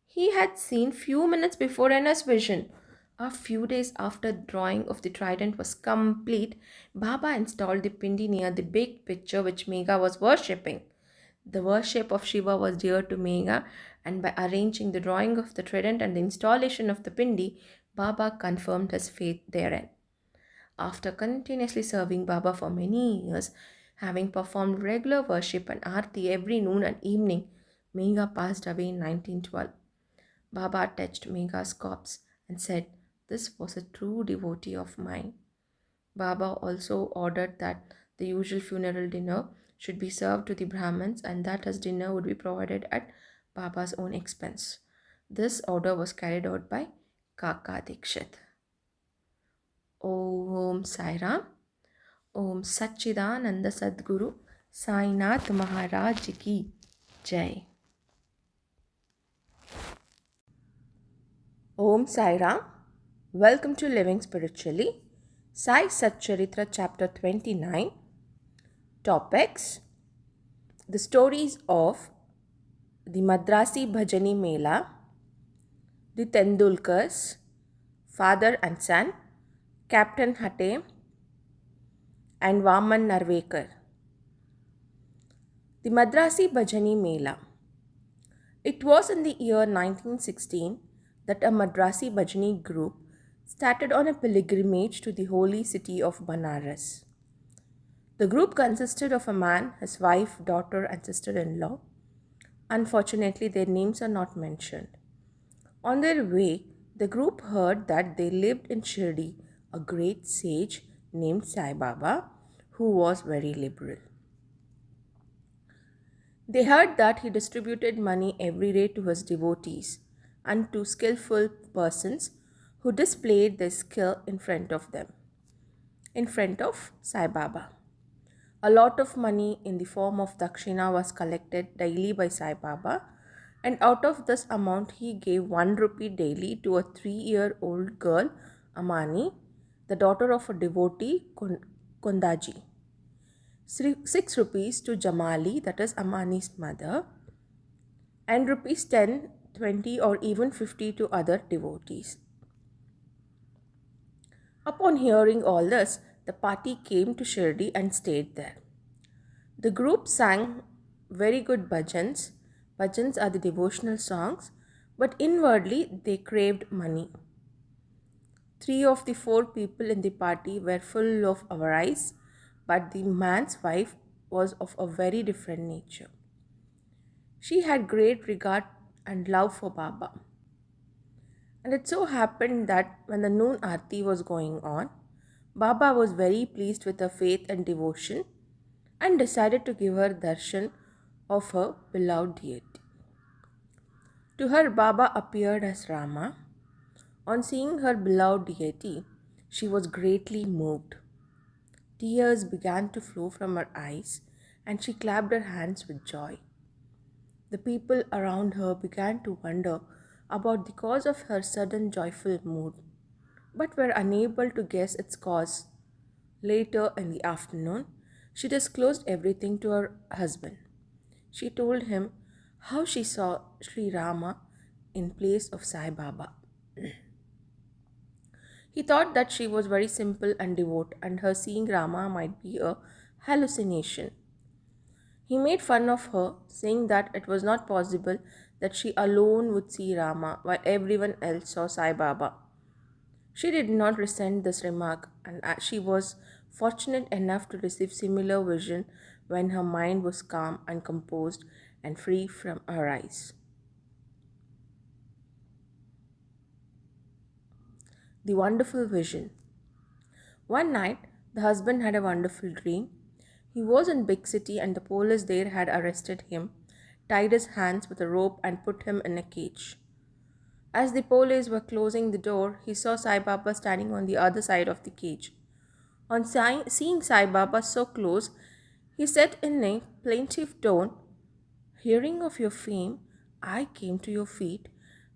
[SPEAKER 1] he had seen few minutes before in his vision. A few days after the drawing of the trident was complete, Baba installed the Pindi near the big picture which Megha was worshipping. The worship of Shiva was dear to Megha, and by arranging the drawing of the trident and the installation of the Pindi, Baba confirmed his faith therein. After continuously serving Baba for many years, having performed regular worship and arti every noon and evening, Megha passed away in 1912. Baba touched Megha's corpse and said, "This was a true devotee of mine." Baba also ordered that the usual funeral dinner should be served to the Brahmins and that his dinner would be provided at Baba's own expense. This order was carried out by Kaka Dikshit. Om Sai Ram. Om Satchidananda Sadguru Sainath Maharaj Ki Jai. Om Sai Ram. Welcome to Living Spiritually. Sai Satcharitra Chapter 29. Topics: the stories of the Madrasi Bhajani Mela, the Tendulkars, father and son, Captain Hatte, and Vaman Narvekar. The Madrasi Bhajani Mela. It was in the year 1916 that a Madrasi Bhajani group started on a pilgrimage to the holy city of Banaras. The group consisted of a man, his wife, daughter, and sister in law. Unfortunately, their names are not mentioned. On their way, the group heard that there lived in Shirdi a great sage named SaiBaba who was very liberal. They heard that he distributed money every day to his devotees and to skillful persons who displayed their skill in front of them, in front of Sai Baba. A lot of money in the form of dakshina was collected daily by Sai Baba, and out of this amount he gave 1 rupee daily to a 3-year-old girl, Amani, the daughter of a devotee, Kundaji. 6 rupees to Jamali, that is Amani's mother, and rupees 10, 20 or even 50 to other devotees. Upon hearing all this, the party came to Shirdi and stayed there. The group sang very good bhajans. Bhajans are the devotional songs, but inwardly they craved money. 3 of the 4 people in the party were full of avarice, but the man's wife was of a very different nature. She had great regard and love for Baba. And it so happened that when the noon aarti was going on, Baba was very pleased with her faith and devotion and decided to give her darshan of her beloved deity. To her, Baba appeared as Rama. On seeing her beloved deity, she was greatly moved. Tears began to flow from her eyes, and she clapped her hands with joy. The people around her began to wonder about the cause of her sudden joyful mood, but were unable to guess its cause. Later in the afternoon, she disclosed everything to her husband. She told him how she saw Sri Rama in place of Sai Baba. He thought that she was very simple and devout, and her seeing Rama might be a hallucination. He made fun of her, saying that it was not possible that she alone would see Rama while everyone else saw Sai Baba. She did not resent this remark, and she was fortunate enough to receive similar vision when her mind was calm and composed and free from arise. The wonderful vision. One night, the husband had a wonderful dream. He was in big city and the police there had arrested him, tied his hands with a rope and put him in a cage. As the police were closing the door, he saw Sai Baba standing on the other side of the cage. On seeing Sai Baba so close, he said in a plaintive tone, "Hearing of your fame, I came to your feet,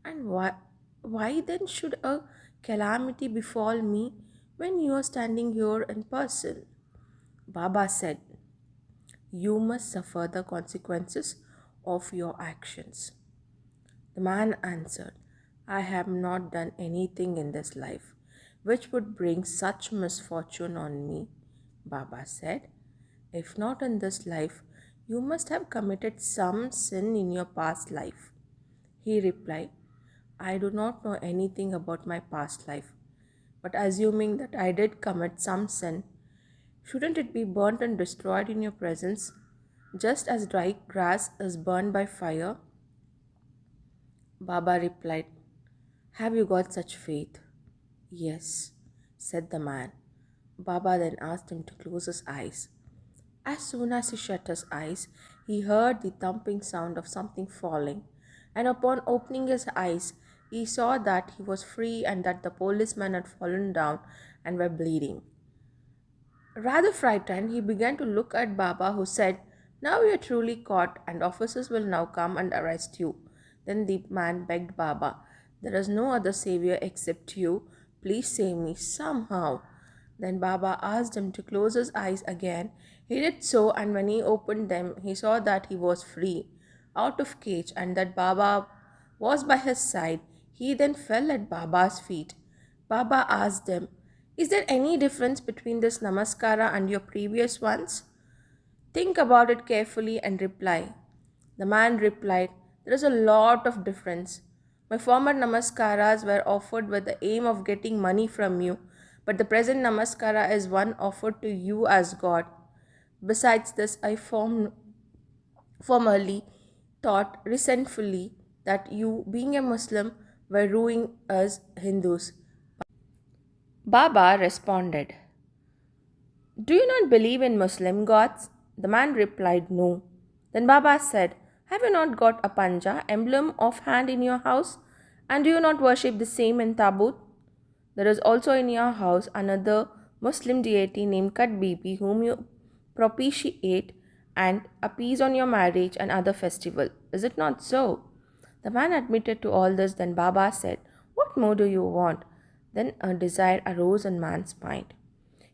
[SPEAKER 1] and why then should a calamity befall me when you are standing here in person?" Baba said, "You must suffer the consequences of your actions." The man answered, "I have not done anything in this life which would bring such misfortune on me." Baba said, "If not in this life, you must have committed some sin in your past life." He replied, "I do not know anything about my past life, but assuming that I did commit some sin, shouldn't it be burnt and destroyed in your presence, just as dry grass is burned by fire?" Baba replied, "Have you got such faith?" "Yes," said the man. Baba then asked him to close his eyes. As soon as he shut his eyes, he heard the thumping sound of something falling, and upon opening his eyes, he saw that he was free and that the policemen had fallen down and were bleeding. Rather frightened, he began to look at Baba, who said, "Now you are truly caught, and officers will now come and arrest you." Then the man begged Baba There is no other savior except you. Please save me somehow. Then Baba asked him to close his eyes again. He did so, and when he opened them, he saw that he was free, out of cage, and that Baba was by his side. He then fell at Baba's feet. Baba asked him, "Is there any difference between this namaskara and your previous ones? Think about it carefully and reply." The man replied, "There is a lot of difference. My former namaskaras were offered with the aim of getting money from you, but the present namaskara is one offered to you as God. Besides this, I formerly thought resentfully that you, being a Muslim, were ruining us Hindus." Baba responded, "Do you not believe in Muslim gods?" The man replied, "No." Then Baba said, "Have you not got a panja, emblem of hand, in your house? And do you not worship the same in Tabut? There is also in your house another Muslim deity named Kat Bibi, whom you propitiate and appease on your marriage and other festival. Is it not so?" The man admitted to all this. Then Baba said, "What more do you want?" Then a desire arose in man's mind.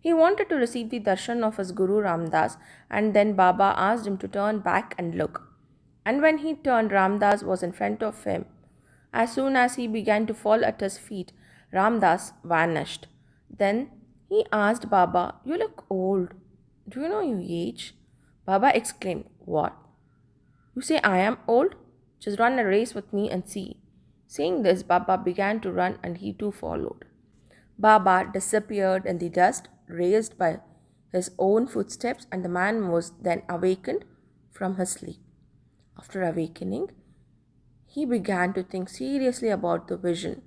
[SPEAKER 1] He wanted to receive the darshan of his Guru Ramdas, and then Baba asked him to turn back and look. And when he turned, Ramdas was in front of him. As soon as he began to fall at his feet, Ramdas vanished. Then he asked Baba, "You look old. Do you know your age?" Baba exclaimed, "What? You say I am old? Just run a race with me and see." Saying this, Baba began to run, and he too followed. Baba disappeared in the dust raised by his own footsteps, and the man was then awakened from his sleep. After awakening, he began to think seriously about the vision.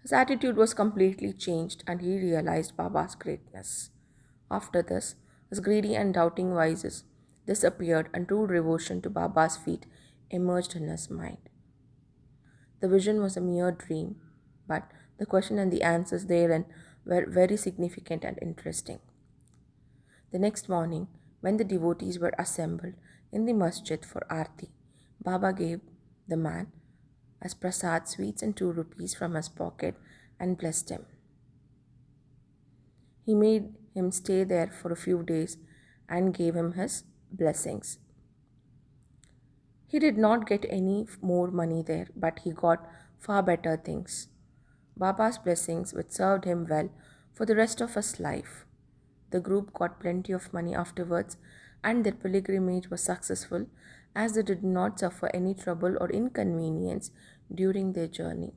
[SPEAKER 1] His attitude was completely changed, and he realized Baba's greatness. After this, his greedy and doubting vices disappeared, and true devotion to Baba's feet emerged in his mind. The vision was a mere dream, but the question and the answers therein were very significant and interesting. The next morning, when the devotees were assembled in the masjid for Aarti, Baba gave the man as prasad sweets and 2 rupees from his pocket and blessed him. He made him stay there for a few days and gave him his blessings. He did not get any more money there, but he got far better things. Baba's blessings, which served him well for the rest of his life. The group got plenty of money afterwards, and their pilgrimage was successful as they did not suffer any trouble or inconvenience during their journey.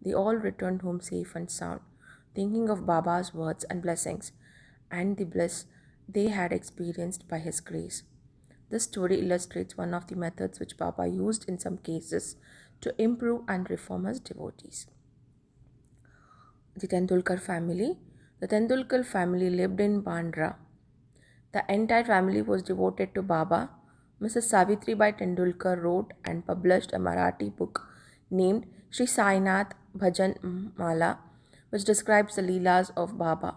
[SPEAKER 1] They all returned home safe and sound, thinking of Baba's words and blessings and the bliss they had experienced by his grace. This story illustrates one of the methods which Baba used in some cases to improve and reform his devotees. The Tendulkar family. The Tendulkar family lived in Bandra. The entire family was devoted to Baba. Mrs. Savitribai Tendulkar wrote and published a Marathi book named Sri Sainath Bhajan Mala, which describes the Leelas of Baba.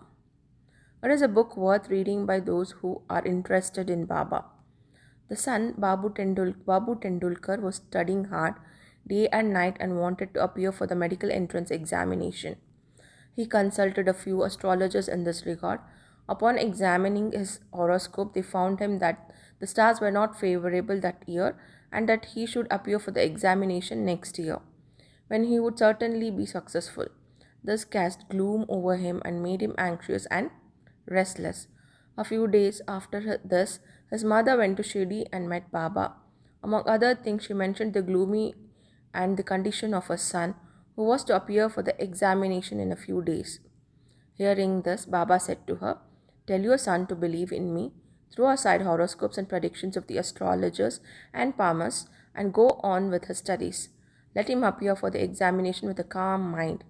[SPEAKER 1] It is a book worth reading by those who are interested in Baba. The son, Babu Tendulkar, was studying hard day and night and wanted to appear for the medical entrance examination. He consulted a few astrologers in this regard. Upon examining his horoscope, they found him that the stars were not favorable that year and that he should appear for the examination next year, when he would certainly be successful. This cast gloom over him and made him anxious and restless. A few days after this, his mother went to Shirdi and met Baba. Among other things, she mentioned the gloomy and the condition of her son, who was to appear for the examination in a few days. Hearing this, Baba said to her, "Tell your son to believe in me, throw aside horoscopes and predictions of the astrologers and palmers, and go on with his studies. Let him appear for the examination with a calm mind.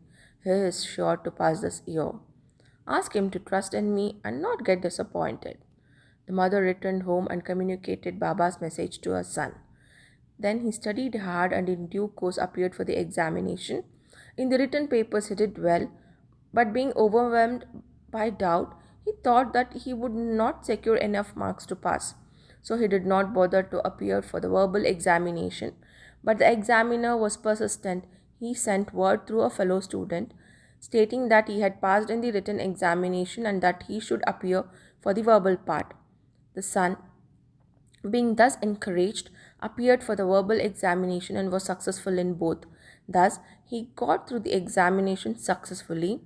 [SPEAKER 1] He is sure to pass this year. Ask him to trust in me and not get disappointed." The mother returned home and communicated Baba's message to her son. Then he studied hard and in due course appeared for the examination. In the written papers he did well, but being overwhelmed by doubt, he thought that he would not secure enough marks to pass. So he did not bother to appear for the verbal examination. But the examiner was persistent. he sent word through a fellow student stating that he had passed in the written examination and that he should appear for the verbal part. The son, being thus encouraged, appeared for the verbal examination and was successful in both. Thus, he got through the examination successfully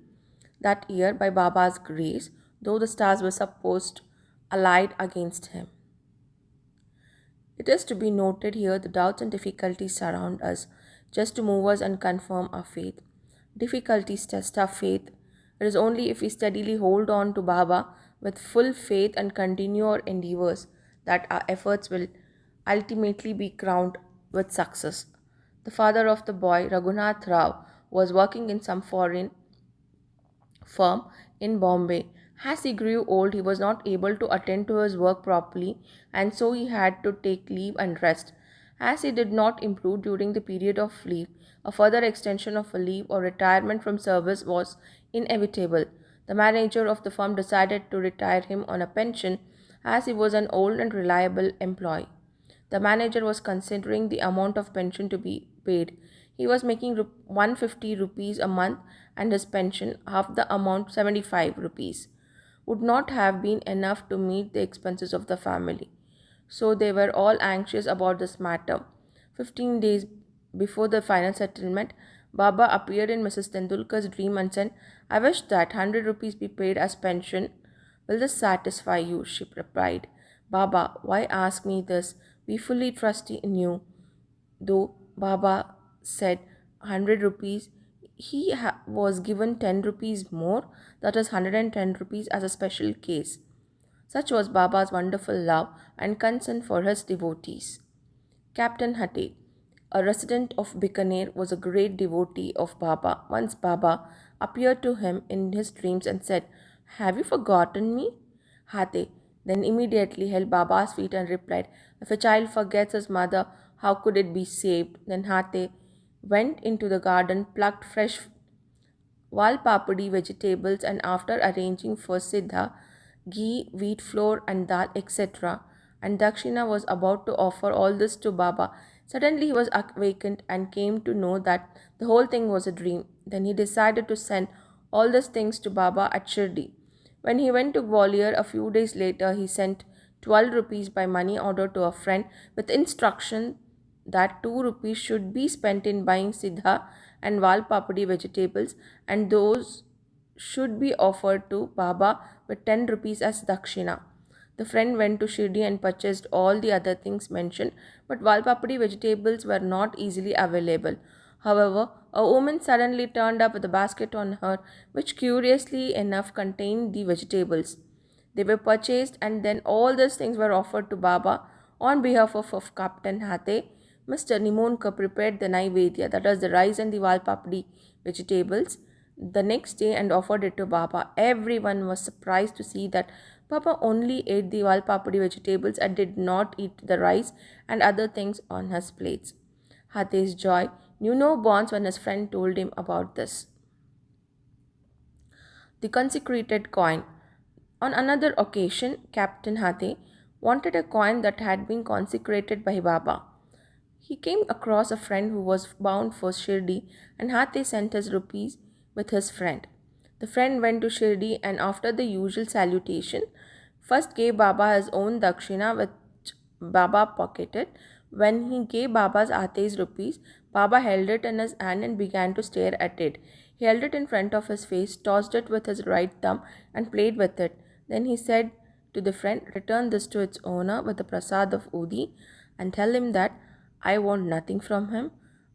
[SPEAKER 1] that year by Baba's grace, though the stars were supposed allied against him. It is to be noted here the doubts and difficulties surround us just to move us and confirm our faith. Difficulties test our faith. It is only if we steadily hold on to Baba with full faith and continue our endeavors that our efforts will ultimately be crowned with success. The father of the boy, Raghunath Rao, was working in some foreign firm in Bombay. As he grew old, he was not able to attend to his work properly, and so he had to take leave and rest. As he did not improve during the period of leave, a further extension of a leave or retirement from service was inevitable. The manager of the firm decided to retire him on a pension as he was an old and reliable employee. The manager was considering the amount of pension to be paid. He was making 150 rupees a month, and his pension, half the amount, 75 rupees, would not have been enough to meet the expenses of the family. So they were all anxious about this matter. 15 days before the final settlement, Baba appeared in Mrs. Tendulkar's dream and said, "I wish that 100 rupees be paid as pension. Will this satisfy you?" She replied, "Baba, why ask me this? We fully trust in you." Though Baba said 100 rupees, he was given 10 rupees more, that is 110 rupees as a special case. Such was Baba's wonderful love and concern for his devotees. Captain Hate, a resident of Bikaner, was a great devotee of Baba. Once Baba appeared to him in his dreams and said, "Have you forgotten me?" Hate then immediately held Baba's feet and replied, "If a child forgets his mother, how could it be saved?" Then Hate went into the garden, plucked fresh Valpapudi vegetables, and after arranging for Siddha, ghee, wheat flour, and dal, etc., and Dakshina was about to offer all this to Baba. Suddenly he was awakened and came to know that the whole thing was a dream. Then he decided to send all these things to Baba at Shirdi. When he went to Gwalior a few days later, he sent 12 rupees by money order to a friend with instruction that 2 rupees should be spent in buying Siddha and Valpapudi vegetables, and those should be offered to Baba with 10 rupees as dakshina. The friend went to Shirdi and purchased all the other things mentioned, but Valpapudi vegetables were not easily available. However, a woman suddenly turned up with a basket on her, which curiously enough contained the vegetables. They were purchased, and then all these things were offered to Baba on behalf of Captain Hate. Mr. Nimonka prepared the Naivedya, that is the rice and the Valpapdi vegetables, the next day and offered it to Baba. Everyone was surprised to see that Baba only ate the Valpapdi vegetables and did not eat the rice and other things on his plates. Hate's joy knew no bounds when his friend told him about this. The consecrated coin. On another occasion, Captain Hate wanted a coin that had been consecrated by Baba. He came across a friend who was bound for Shirdi, and Hate sent his rupees with his friend. The friend went to Shirdi and after the usual salutation, first gave Baba his own dakshina which Baba pocketed. When he gave Baba's Hate's rupees, Baba held it in his hand and began to stare at it. He held it in front of his face, tossed it with his right thumb and played with it. Then he said to the friend, "Return this to its owner with the prasad of Udi and tell him that I want nothing from him.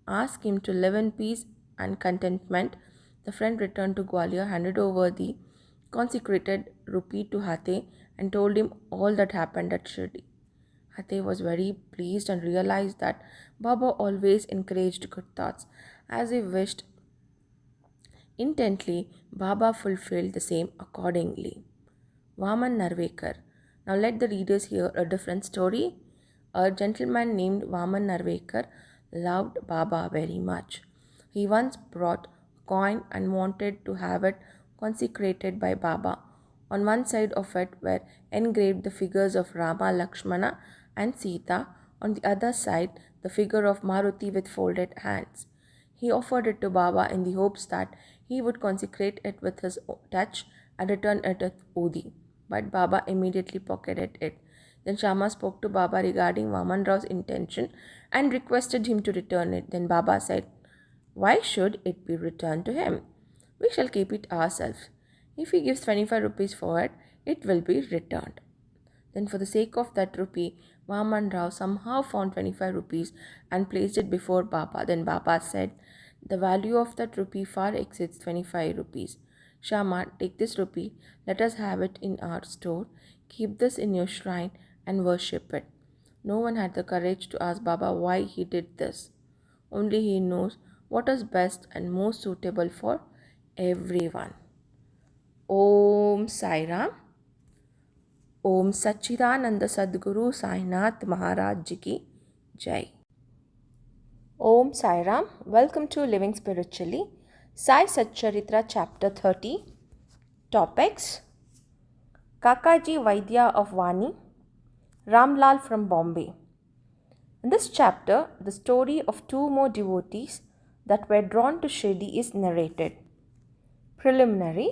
[SPEAKER 1] Ask him to live in peace and contentment." The friend returned to Gwalior, handed over the consecrated rupee to Hate and told him all that happened at Shirdi. Hate was very pleased and realized that Baba always encouraged good thoughts. As he wished intently, Baba fulfilled the same accordingly. Vaman Narvekar. Now let the readers hear a different story. A gentleman named Vaman Narvekar loved Baba very much. He once brought a coin and wanted to have it consecrated by Baba. On one side of it were engraved the figures of Rama, Lakshmana and Sita. On the other side, the figure of Maruti with folded hands. He offered it to Baba in the hopes that he would consecrate it with his touch and return it with odia. But Baba immediately pocketed it. Then Shama spoke to Baba regarding Vaman Rao's intention and requested him to return it. Then Baba said, "Why should it be returned to him? We shall keep it ourselves. If he gives 25 rupees for it, it will be returned." Then, for the sake of that rupee, Vaman Rao somehow found 25 rupees and placed it before Baba. Then Baba said, "The value of that rupee far exceeds 25 rupees. Shama, take this rupee, let us have it in our store, keep this in your shrine and worship it." No one had the courage to ask Baba why he did this. Only he knows what is best and most suitable for everyone. Om Sai Ram. ओम सच्चिदानंद सद्गुरु साईनाथ महाराज जी की जय. Om Sai Ram. Welcome to Living Spiritually. Sai Satcharitra Chapter 30. Topics: Kakaji Vaidya of Vani, Ramlal from Bombay. In this chapter, the story of two more devotees that were drawn to Shirdi is narrated. Preliminary: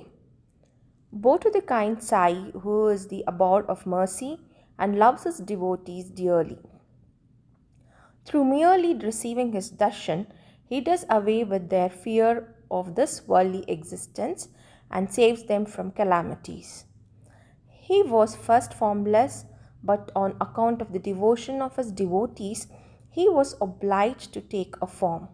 [SPEAKER 1] Bow to the kind Sai, who is the abode of mercy and loves his devotees dearly. Through merely receiving his darshan, he does away with their fear of this worldly existence and saves them from calamities. He was first formless, but on account of the devotion of his devotees, he was obliged to take a form.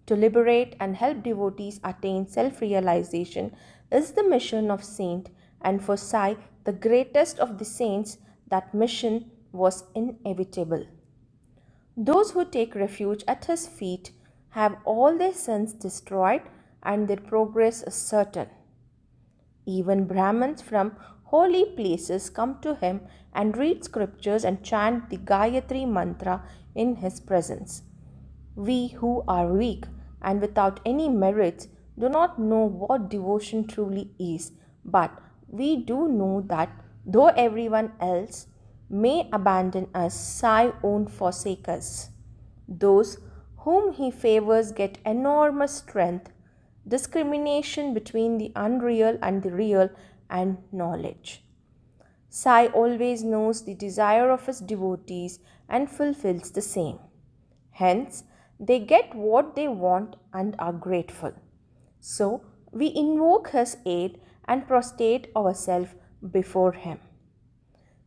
[SPEAKER 1] To liberate and help devotees attain self-realization is the mission of saint, and for Sai, the greatest of the saints, that mission was inevitable. Those who take refuge at his feet have all their sins destroyed and their progress is certain. Even Brahmins from holy places come to him and read scriptures and chant the Gayatri mantra in his presence. We who are weak and without any merits do not know what devotion truly is, but we do know that though everyone else may abandon us, Sai won't forsake us. Those whom he favors get enormous strength, discrimination between the unreal and the real, and knowledge. Sai always knows the desire of his devotees and fulfills the same. Hence, they get what they want and are grateful. So, we invoke his aid and prostrate ourselves before him.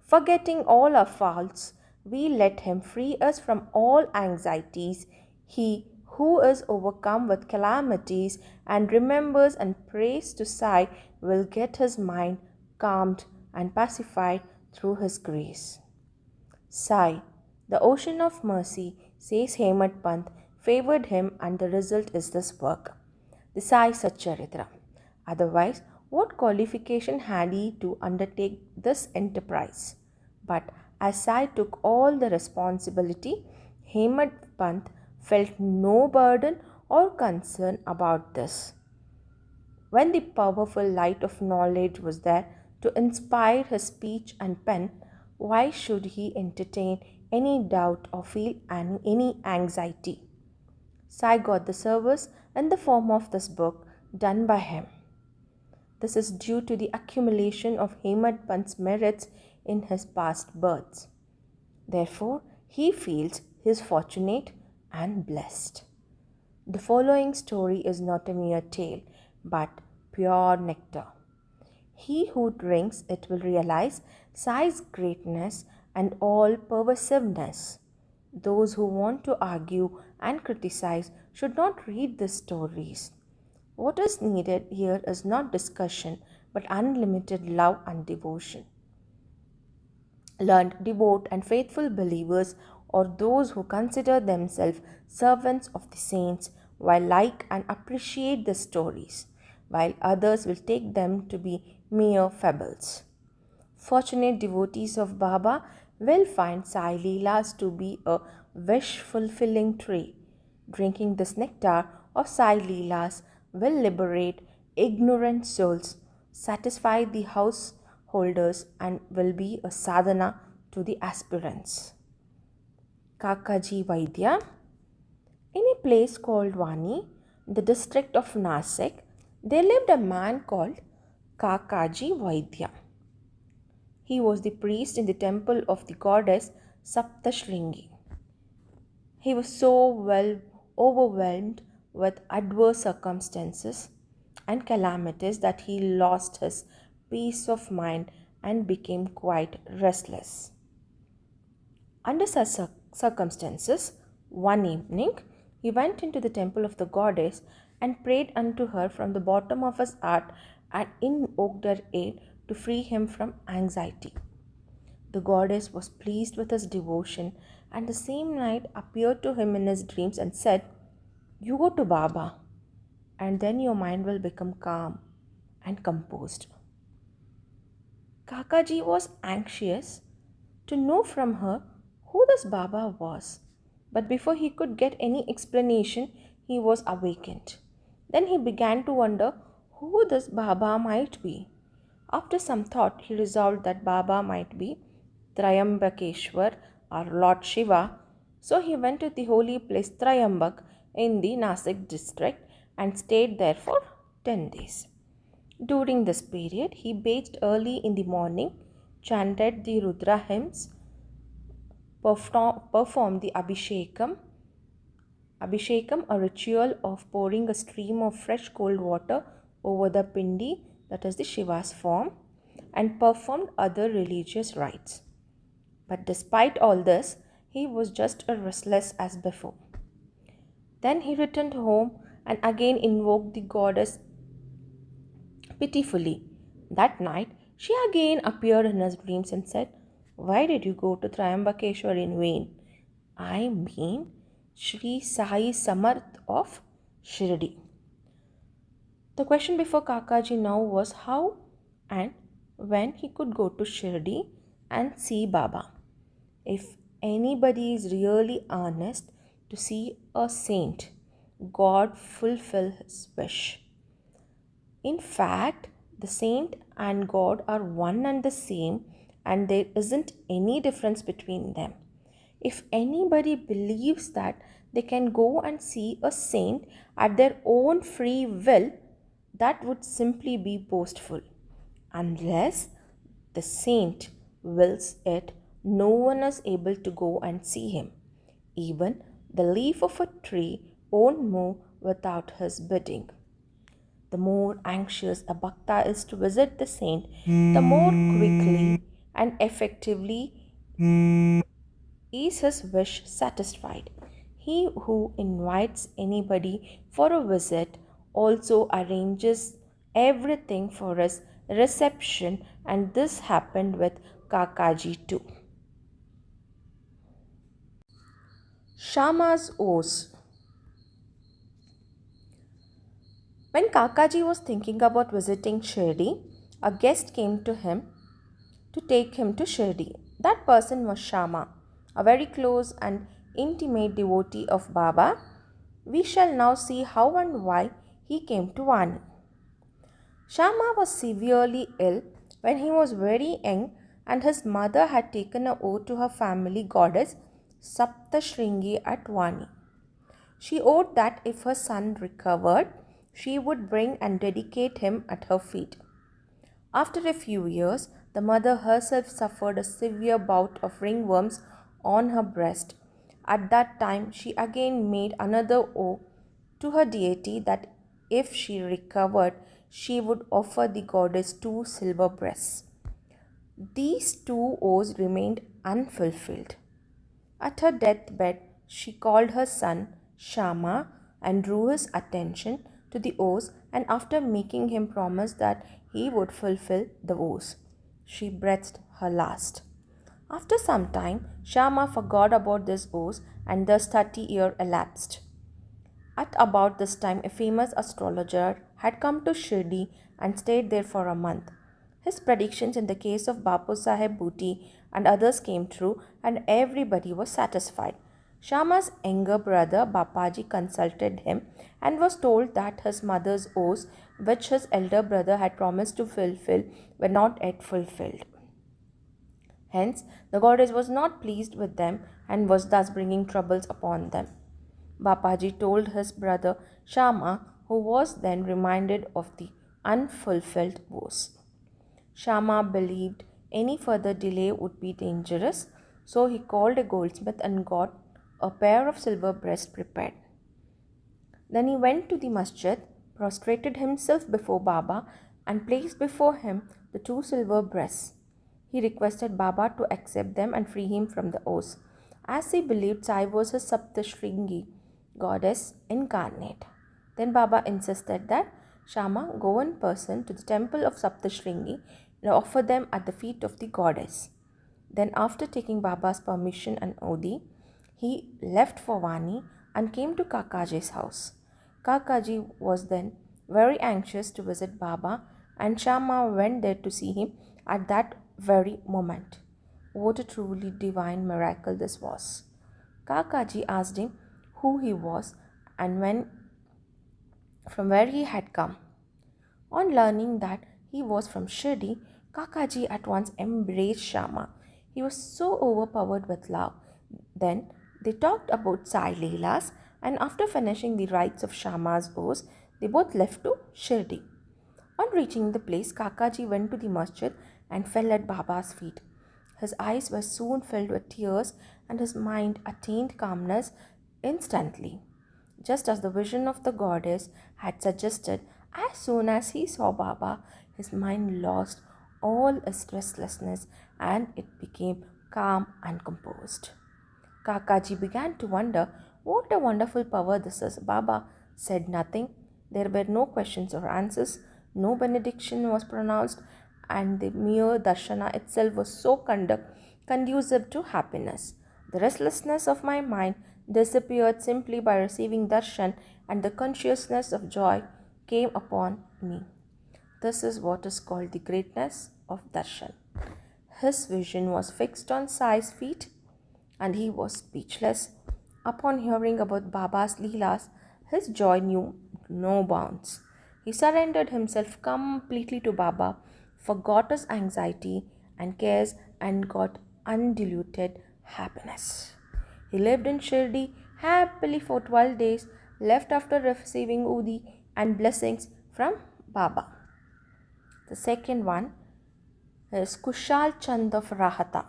[SPEAKER 1] Forgetting all our faults, we let him free us from all anxieties. He who is overcome with calamities and remembers and prays to Sai will get his mind calmed and pacified through his grace. Sai, the ocean of mercy, says Hemad Pant, favored him, and the result is this work, the Sai Satcharithra. Otherwise, what qualification had he to undertake this enterprise? But as Sai took all the responsibility, Hemad Pant felt no burden or concern about this. When the powerful light of knowledge was there to inspire his speech and pen, why should he entertain any doubt or feel any anxiety? Sai got the service in the form of this book done by him. This is due to the accumulation of Hemad Pant's merits in his past births. Therefore, he feels he is fortunate and blessed. The following story is not a mere tale, but pure nectar. He who drinks it will realize Sai's greatness and all pervasiveness. Those who want to argue and criticize should not read these stories. What is needed here is not discussion, but unlimited love and devotion. Learned, devout, and faithful believers are those who consider themselves servants of the saints, while like and appreciate the stories, while others will take them to be mere fables. Fortunate devotees of Baba will find Sai Leelas to be a wish-fulfilling tree. Drinking this nectar of Sai Leelas will liberate ignorant souls, satisfy the householders, and will be a sadhana to the aspirants. Kakaji Vaidya. In a place called Vani, in the district of Nasik, there lived a man called Kakaji Vaidya. He was the priest in the temple of the goddess Saptashringi. He was so well overwhelmed with adverse circumstances and calamities that he lost his peace of mind and became quite restless. Under such circumstances, one evening he went into the temple of the goddess and prayed unto her from the bottom of his heart and invoked her aid to free him from anxiety. The goddess was pleased with his devotion and the same night appeared to him in his dreams and said, "You go to Baba and then your mind will become calm and composed." Kakaji was anxious to know from her who this Baba was, but before he could get any explanation, he was awakened. Then he began to wonder who this Baba might be. After some thought, he resolved that Baba might be Trayambakeshwar or Lord Shiva. So he went to the holy place Trayambak in the Nasik district and stayed there for 10 days. During this period, he bathed early in the morning, chanted the Rudra hymns, performed the Abhishekam, a ritual of pouring a stream of fresh cold water over the pindi, that is the Shiva's form, and performed other religious rites. But despite all this, he was just as restless as before. Then he returned home and again invoked the goddess pitifully. That night, she again appeared in his dreams and said, "Why did you go to Triambakeshwar in vain?" "I mean Sri Sai Samarth of Shirdi." The question before Kakaji now was how and when he could go to Shirdi and see Baba. If anybody is really honest to see a saint, God fulfill his wish. In fact, the saint and God are one and the same, and there isn't any difference between them. If anybody believes that they can go and see a saint at their own free will, that would simply be boastful. Unless the saint wills it, no one is able to go and see him. Even the leaf of a tree won't move without his bidding. The more anxious a bhakta is to visit the saint, the more quickly and effectively is his wish satisfied. He who invites anybody for a visit also arranges everything for his reception, and this happened with Kakaji too. Shama's Oaths. When Kakaji was thinking about visiting Shirdi, a guest came to him to take him to Shirdi. That person was Shama, a very close and intimate devotee of Baba. We shall now see how and why he came to Vani. Shama was severely ill when he was very young, and his mother had taken an oath to her family goddess Saptashringi at Vani. She owed that if her son recovered, she would bring and dedicate him at her feet. After a few years, the mother herself suffered a severe bout of ringworms on her breast. At that time, she again made another oath to her deity that if she recovered, she would offer the goddess 2 silver breasts. These 2 oaths remained unfulfilled. At her deathbed, she called her son Shama and drew his attention to the oaths, and after making him promise that he would fulfill the oaths, she breathed her last. After some time, Shama forgot about this oath, and thus 30 years elapsed. At about this time, a famous astrologer had come to Shirdi and stayed there for a month. His predictions in the case of Bapu Sahib Bhuti and others came true, and everybody was satisfied. Shama's younger brother Bapaji consulted him and was told that his mother's oaths, which his elder brother had promised to fulfill, were not yet fulfilled. Hence, the goddess was not pleased with them and was thus bringing troubles upon them. Bapaji told his brother Shama, who was then reminded of the unfulfilled vows. Shama believed any further delay would be dangerous, so he called a goldsmith and got a pair of silver breasts prepared. Then he went to the masjid, prostrated himself before Baba, and placed before him the two silver breasts. He requested Baba to accept them and free him from the oaths, as he believed Sai was a Saptashringi, goddess incarnate. Then Baba insisted that Shama go in person to the temple of Saptashringi and offer them at the feet of the goddess. Then, after taking Baba's permission and odia, he left for Vani and came to Kakaji's house. Kakaji was then very anxious to visit Baba, and Shama went there to see him at that very moment. What a truly divine miracle this was! Kakaji asked him who he was and from where he had come. On learning that he was from Shirdi, Kakaji at once embraced Shama. He was so overpowered with love. Then they talked about Sai Leelas, and after finishing the rites of Shama's oaths, they both left to Shirdi. On reaching the place, Kakaji went to the masjid and fell at Baba's feet. His eyes were soon filled with tears, and his mind attained calmness instantly. Just as the vision of the goddess had suggested, as soon as he saw Baba, his mind lost all its restlessness and it became calm and composed. Kakaji began to wonder what a wonderful power this is. Baba said nothing. There were no questions or answers. No benediction was pronounced, and the mere darshana itself was so conducive to happiness. The restlessness of my mind disappeared simply by receiving darshan, and the consciousness of joy came upon me. This is what is called the greatness of darshan. His vision was fixed on Sai's feet, and he was speechless. Upon hearing about Baba's Leelas, his joy knew no bounds. He surrendered himself completely to Baba, forgot his anxiety and cares, and got undiluted happiness. He lived in Shirdi happily for 12 days, left after receiving udi and blessings from Baba. The second one is Kushal Chand of Rahata.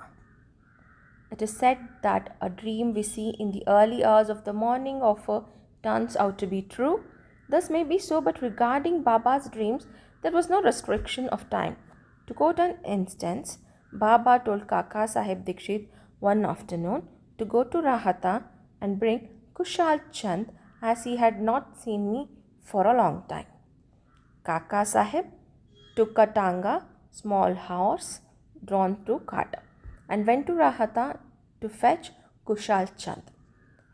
[SPEAKER 1] It is said that a dream we see in the early hours of the morning offer turns out to be true. This may be so, but regarding Baba's dreams, there was no restriction of time. To quote an instance, Baba told Kaka Sahib Dikshit one afternoon to go to Rahata and bring Kushal Chand, as he had not seen me for a long time. Kaka Sahib took a tanga, small horse drawn to cart, and went to Rahata to fetch Kushal Chand.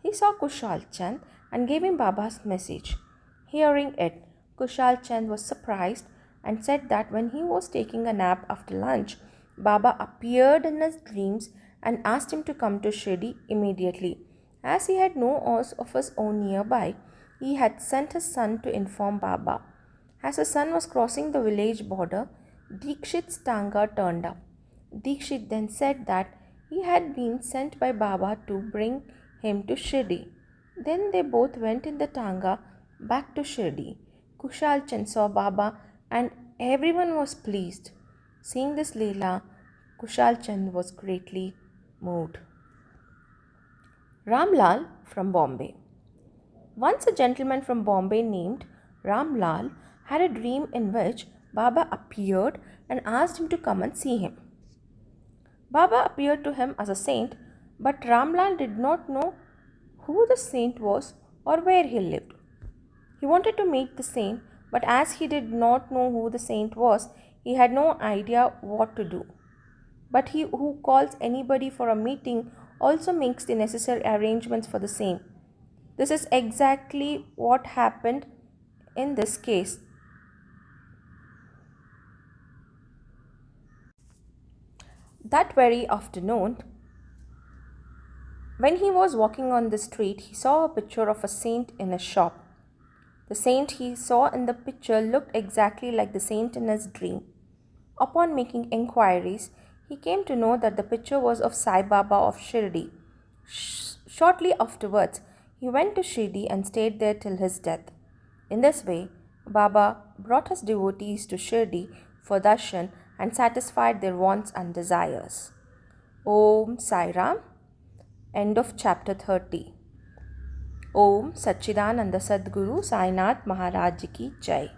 [SPEAKER 1] He saw Kushal Chand and gave him Baba's message. Hearing it, Kushal Chand was surprised and said that when he was taking a nap after lunch, Baba appeared in his dreams and asked him to come to Shirdi immediately. As he had no horse of his own nearby, he had sent his son to inform Baba. As his son was crossing the village border, Dikshit's tanga turned up. Dikshit then said that he had been sent by Baba to bring him to Shirdi. Then they both went in the tanga back to Shirdi. Kushal Chand saw Baba and everyone was pleased. Seeing this Leela, Kushal Chand was greatly moved. Ramlal from Bombay. Once a gentleman from Bombay named Ramlal had a dream in which Baba appeared and asked him to come and see him. Baba appeared to him as a saint, but Ramlal did not know who the saint was or where he lived. He wanted to meet the saint, but as he did not know who the saint was, he had no idea what to do. But he who calls anybody for a meeting also makes the necessary arrangements for the same. This is exactly what happened in this case. That very afternoon, when he was walking on the street, he saw a picture of a saint in a shop. The saint he saw in the picture looked exactly like the saint in his dream. Upon making inquiries, he came to know that the picture was of SaiBaba of Shirdi. Shortly afterwards, He went to Shirdi and stayed there till his death. In this way, Baba brought his devotees to Shirdi for darshan and satisfied their wants and desires. Om Sai Ram. End of chapter 30. Om Satchidananda Sadguru Sainath Maharaj Ki Jai.